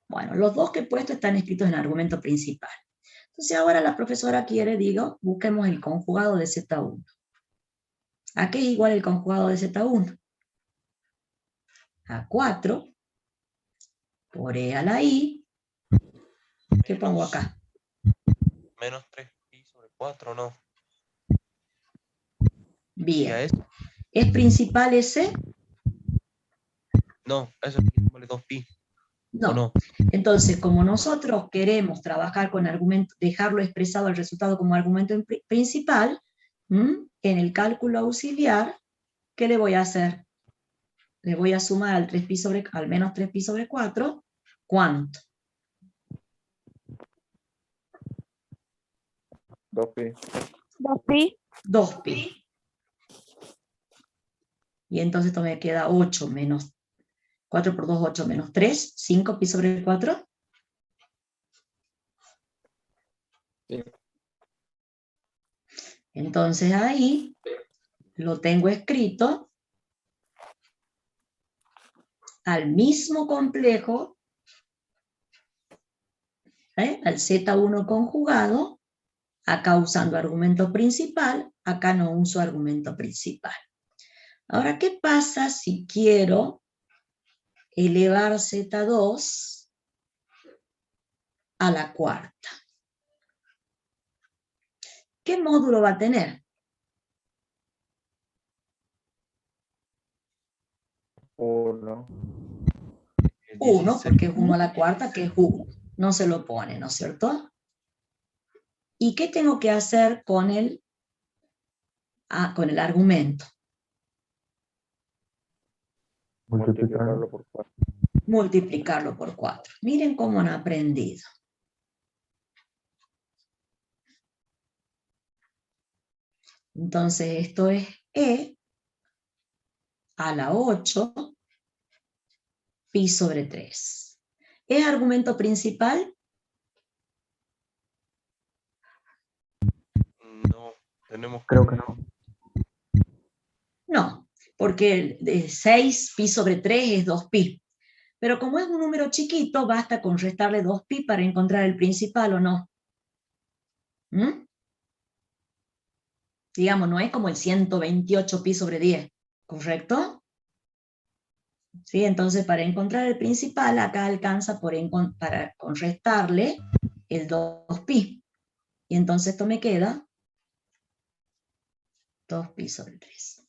Bueno, los dos que he puesto están escritos en argumento principal. Entonces ahora la profesora quiere, busquemos el conjugado de Z1. ¿A qué es igual el conjugado de Z1? A 4 por E a la I. ¿Qué pongo acá? Menos 3pi sobre 4, ¿no? Bien. ¿Es principal ese? No, eso es vale 2pi. No. No. Entonces, como nosotros queremos trabajar con argumento, dejarlo expresado el resultado como argumento principal, en el cálculo auxiliar, ¿qué le voy a hacer? Le voy a sumar al menos 3pi sobre 4, ¿cuánto? 2pi. 2pi. 2pi. Y entonces esto me queda 8 menos 4 por 2, 8 menos 3, 5pi sobre 4. Sí. Entonces ahí lo tengo escrito al mismo complejo, al Z1 conjugado, acá usando argumento principal, acá no uso argumento principal. Ahora, ¿qué pasa si quiero elevar Z2 a la cuarta? ¿Qué módulo va a tener? 1. 1, porque es 1 a la cuarta, que es 1. No se lo pone, ¿no es cierto? ¿Y qué tengo que hacer con el argumento? Multiplicarlo por 4. Multiplicarlo por 4. Miren cómo han aprendido. Entonces esto es E a la 8 pi sobre 3. ¿Es argumento principal? No, Creo que no. No, porque 6 pi sobre 3 es 2pi. Pero como es un número chiquito, basta con restarle 2pi para encontrar el principal, ¿o no? Digamos, no es como el 128 pi sobre 10, ¿correcto? ¿Sí? Entonces, para encontrar el principal, acá alcanza para restarle el 2pi. Y entonces esto me queda 2pi sobre 3.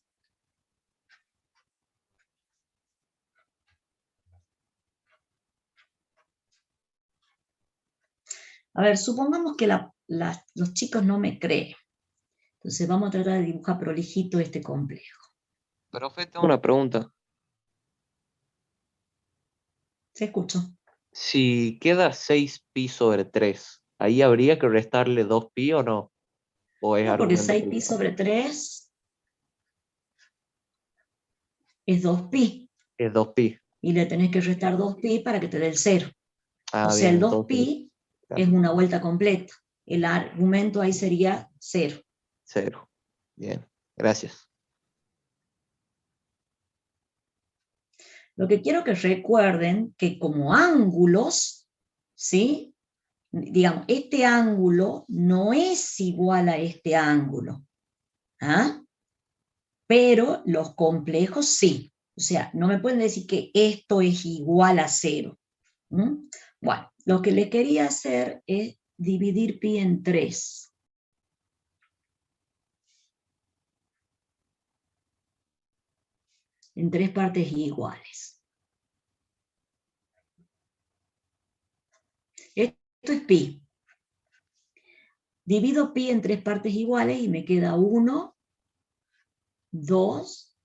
A ver, supongamos que los chicos no me creen. Entonces vamos a tratar de dibujar prolijito este complejo. Profe, tengo una pregunta. ¿Se escuchó? Si queda 6pi sobre 3, ¿ahí habría que restarle 2pi o no? ¿O es No, porque argumento 6pi principal? sobre 3 es 2pi. Es 2pi. Y le tenés que restar 2pi para que te dé el 0. Ah, O sea, bien, el entonces. 2pi Claro, es una vuelta completa. El argumento ahí sería 0. 0. Bien, gracias. Lo que quiero que recuerden que como ángulos, ¿sí? Digamos, este ángulo no es igual a este ángulo. ¿Ah? Pero los complejos sí. O sea, no me pueden decir que esto es igual a 0. ¿Mm? Bueno, lo que les quería hacer es dividir pi en 3. En 3 partes iguales. Esto es pi. Divido pi en 3 partes iguales y me queda 1, 2,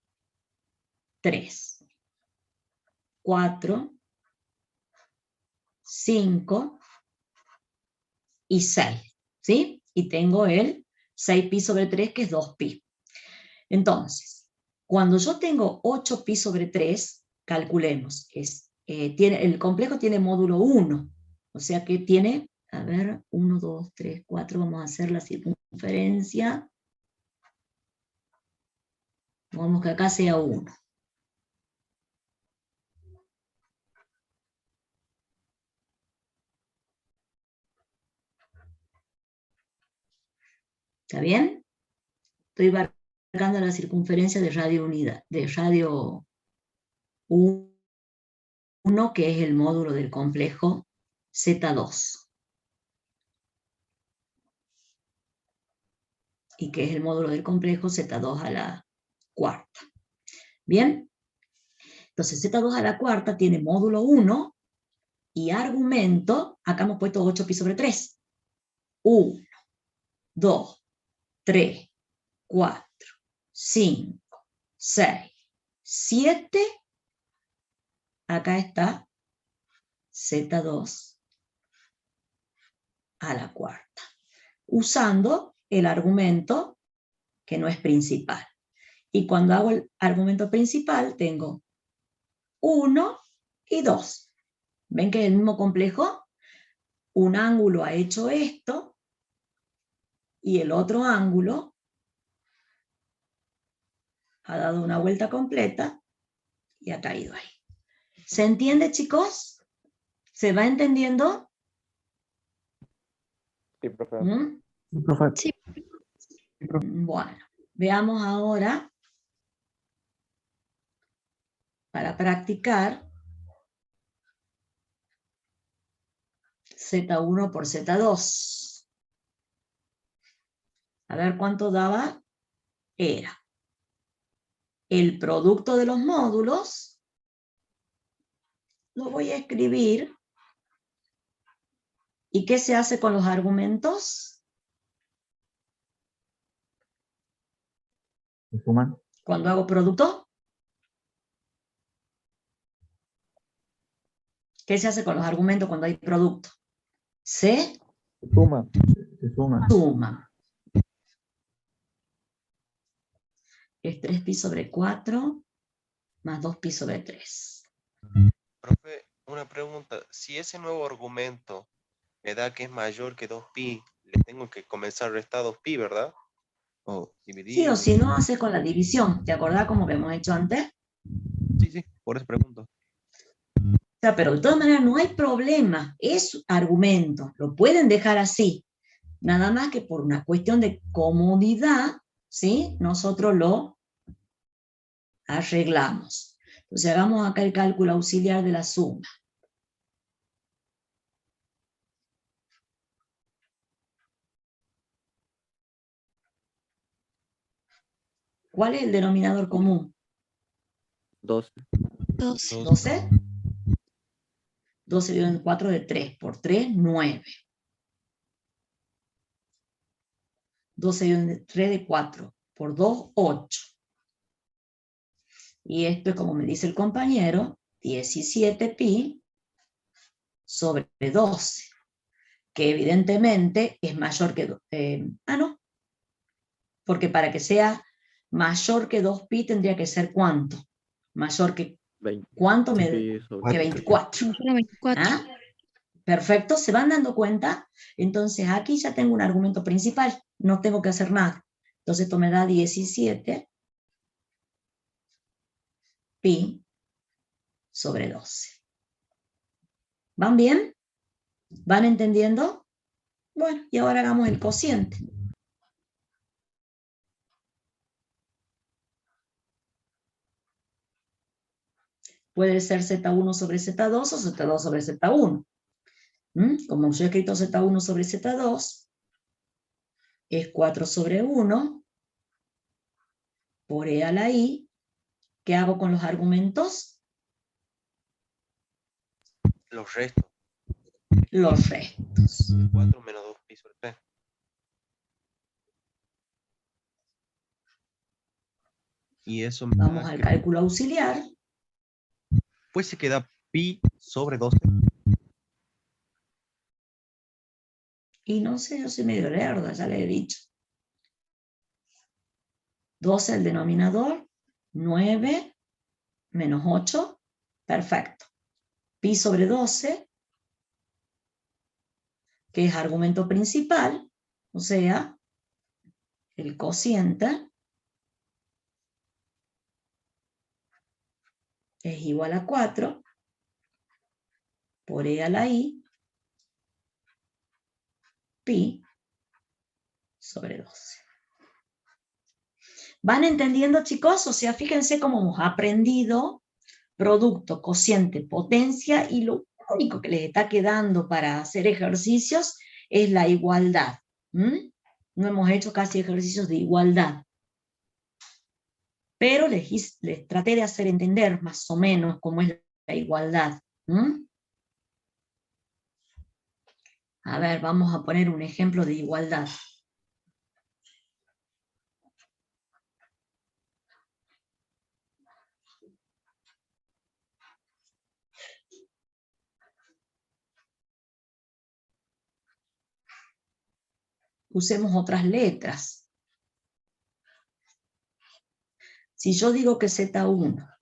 3, 4, 5 y 6. ¿Sí? Y tengo el 6pi sobre 3, que es 2pi. Entonces, cuando yo tengo 8pi sobre 3, calculemos, el complejo tiene módulo 1, o sea que tiene, a ver, 1, 2, 3, 4, vamos a hacer la circunferencia, vamos que acá sea 1. ¿Está bien? Estoy marcando la circunferencia de radio unidad, de radio 1, que es el módulo del complejo Z2. Y que es el módulo del complejo Z2 a la cuarta. ¿Bien? Entonces Z2 a la cuarta tiene módulo 1 y argumento, acá hemos puesto 8pi sobre 3. 1, 2, 3, 4, 5, 6, 7. Acá está Z2 a la cuarta. Usando el argumento que no es principal. Y cuando hago el argumento principal tengo 1 y 2. ¿Ven que es el mismo complejo? Un ángulo ha hecho esto y el otro ángulo ha dado una vuelta completa y ha caído ahí. ¿Se entiende, chicos? ¿Se va entendiendo? Sí, profe. ¿Mm? Profe, Sí. Bueno, veamos ahora, para practicar, Z1 por Z2. A ver cuánto daba. Era el producto de los módulos. Lo voy a escribir. ¿Y qué se hace con los argumentos? ¿se suman? Cuando hago producto. ¿Qué se hace con los argumentos cuando hay producto? Se Suma. Se suma. suman. Es 3pi sobre 4 más 2pi sobre 3. Profe, una pregunta. Si ese nuevo argumento me da que es mayor que 2pi, le tengo que comenzar a restar 2pi, ¿verdad? O dividir. Sí, o si no, haces con la división. ¿Te acordás como que hemos hecho antes? Sí, por eso pregunto. O sea, pero de todas maneras no hay problema. Es argumento. Lo pueden dejar así. Nada más que por una cuestión de comodidad, ¿sí? Nosotros lo arreglamos. Entonces hagamos acá el cálculo auxiliar de la suma. ¿Cuál es el denominador común? 12. 12. 12 dividido en 4 de 3. Por 3, 9. 12 dividido en 3 de 4. Por 2, 8. Y esto es, como me dice el compañero, 17 pi sobre 12. Que evidentemente es mayor que... no. Porque para que sea mayor que 2 pi tendría que ser ¿cuánto? Mayor que... 20. ¿Cuánto? Pi sobre Que 24. ¿Ah? Perfecto, ¿se van dando cuenta? Entonces aquí ya tengo un argumento principal, no tengo que hacer nada. Entonces esto me da 17 pi sobre 12. ¿Van bien? ¿Van entendiendo? Bueno, y ahora hagamos el cociente. Puede ser Z1 sobre Z2 o Z2 sobre Z1. Como yo he escrito Z1 sobre Z2, es 4 sobre 1 por E a la I. ¿Qué hago con los argumentos? Los restos. Los restos. 4 menos 2 pi sobre P. Y eso me Vamos da al que cálculo auxiliar. pues se queda pi sobre 12. Y no sé, yo soy medio lerda, ya le he dicho. 12 el denominador, 9 menos 8, perfecto. Pi sobre 12, que es argumento principal, o sea, el cociente es igual a 4 por E a la I, pi sobre 12. ¿Van entendiendo, chicos? O sea, fíjense cómo hemos aprendido producto, cociente, potencia, y lo único que les está quedando para hacer ejercicios es la igualdad. No hemos hecho casi ejercicios de igualdad. Pero les traté de hacer entender más o menos cómo es la igualdad. A ver, vamos a poner un ejemplo de igualdad. Usemos otras letras. Si yo digo que Z1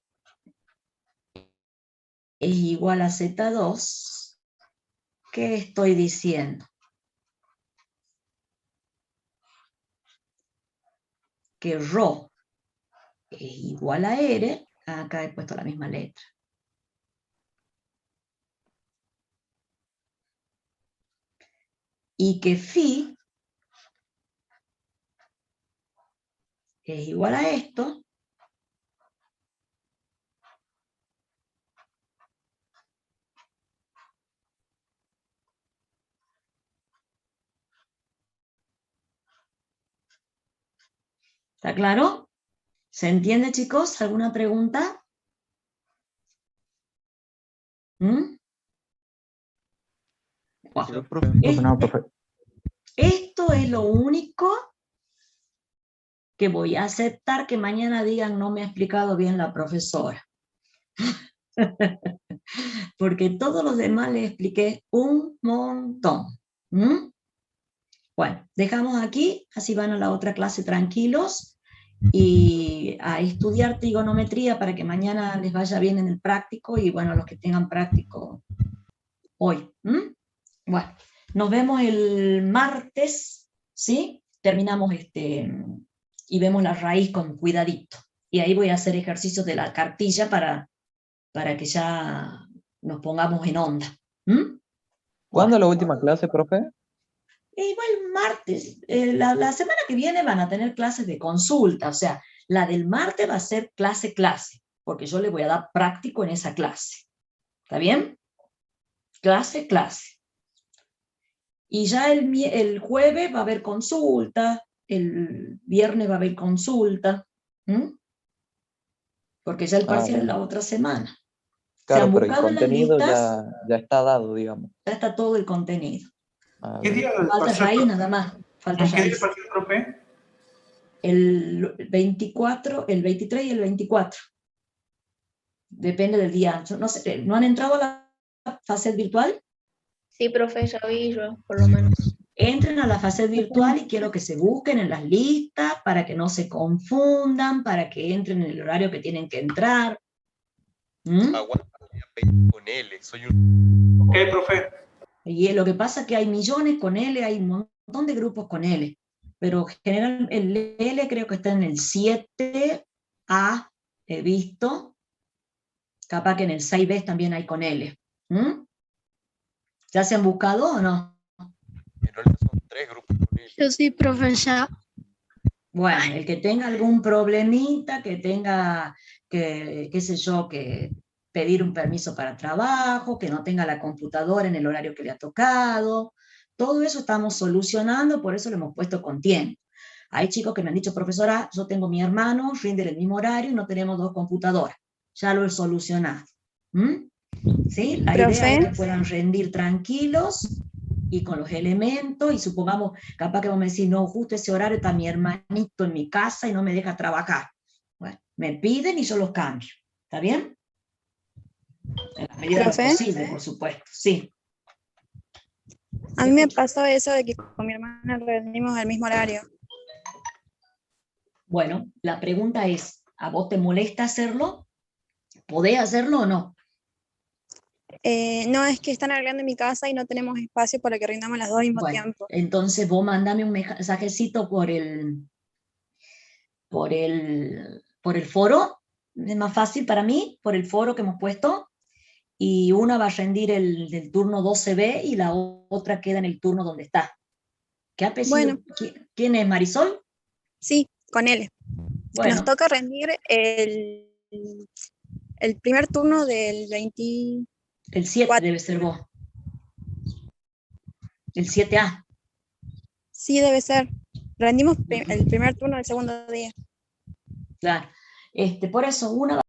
es igual a Z2, ¿qué estoy diciendo? Que Rho es igual a R, acá he puesto la misma letra. Y que Phi es igual a esto, ¿está claro? ¿Se entiende, chicos? ¿Alguna pregunta? Sí, profe, no, profe. Esto es lo único que voy a aceptar que mañana digan no me ha explicado bien la profesora. Porque todos los demás les expliqué un montón. Bueno, dejamos aquí, así van a la otra clase tranquilos y a estudiar trigonometría para que mañana les vaya bien en el práctico y bueno, los que tengan práctico hoy. Bueno, nos vemos el martes, ¿sí? Terminamos y vemos la raíz con cuidadito. Y ahí voy a hacer ejercicios de la cartilla para que ya nos pongamos en onda. ¿Cuándo es la última clase, profe? Igual martes, la semana que viene van a tener clases de consulta, o sea, la del martes va a ser clase, porque yo le voy a dar práctico en esa clase. ¿Está bien? Clase. Y ya el jueves va a haber consulta, el viernes va a haber consulta, porque ya el parcial es bueno. la otra semana. Claro, Se han pero el buscado en las contenido listas, ya está dado, digamos. ya está todo el contenido. ¿Qué día del Falta parcial, raíz profe? nada más. Falta ¿En qué día del raíz. parcial, profe? El 24, el 23 y el 24. Depende del día. No sé, ¿no han entrado a la fase virtual? Sí, profe, ya vi yo, por lo menos. Entren a la fase virtual y quiero que se busquen en las listas para que no se confundan, para que entren en el horario que tienen que entrar. Aguanta con L, soy un... Ok, profe. Y lo que pasa es que hay millones con L, hay un montón de grupos con L, pero general el L creo que está en el 7A, he visto, capaz que en el 6B también hay con L. ¿Ya se han buscado o no? Son 3 grupos con L. Yo sí, profe, ya. Bueno, el que tenga algún problemita, que tenga, qué sé yo, que pedir un permiso para trabajo, que no tenga la computadora en el horario que le ha tocado, todo eso estamos solucionando, por eso lo hemos puesto con tiempo. Hay chicos que me han dicho, profesora, yo tengo mi hermano, rinde el mismo horario y no tenemos 2 computadoras. Ya lo he solucionado. ¿Sí? La idea es que puedan rendir tranquilos y con los elementos, y supongamos, capaz que vos me decís, no, justo ese horario está mi hermanito en mi casa y no me deja trabajar. Bueno, me piden y yo los cambio. ¿Está bien? En la medida de lo posible, por supuesto. Sí. A mí me pasó eso de que con mi hermana rendimos el mismo horario. Bueno, la pregunta es, ¿a vos te molesta hacerlo? ¿Podés hacerlo o no? No, es que están arreglando en mi casa y no tenemos espacio para que rindamos las dos al mismo tiempo. Entonces vos mandame un mensajecito por el foro, es más fácil para mí, por el foro que hemos puesto, y una va a rendir del turno 12B y la otra queda en el turno donde está. ¿Qué apellido? Bueno. ¿Quién es, Marisol? Sí, con él. Bueno. Nos toca rendir el primer turno del 20... El 7 debe ser vos. El 7A. Sí, debe ser. Rendimos el primer turno del segundo día. Claro. Por eso una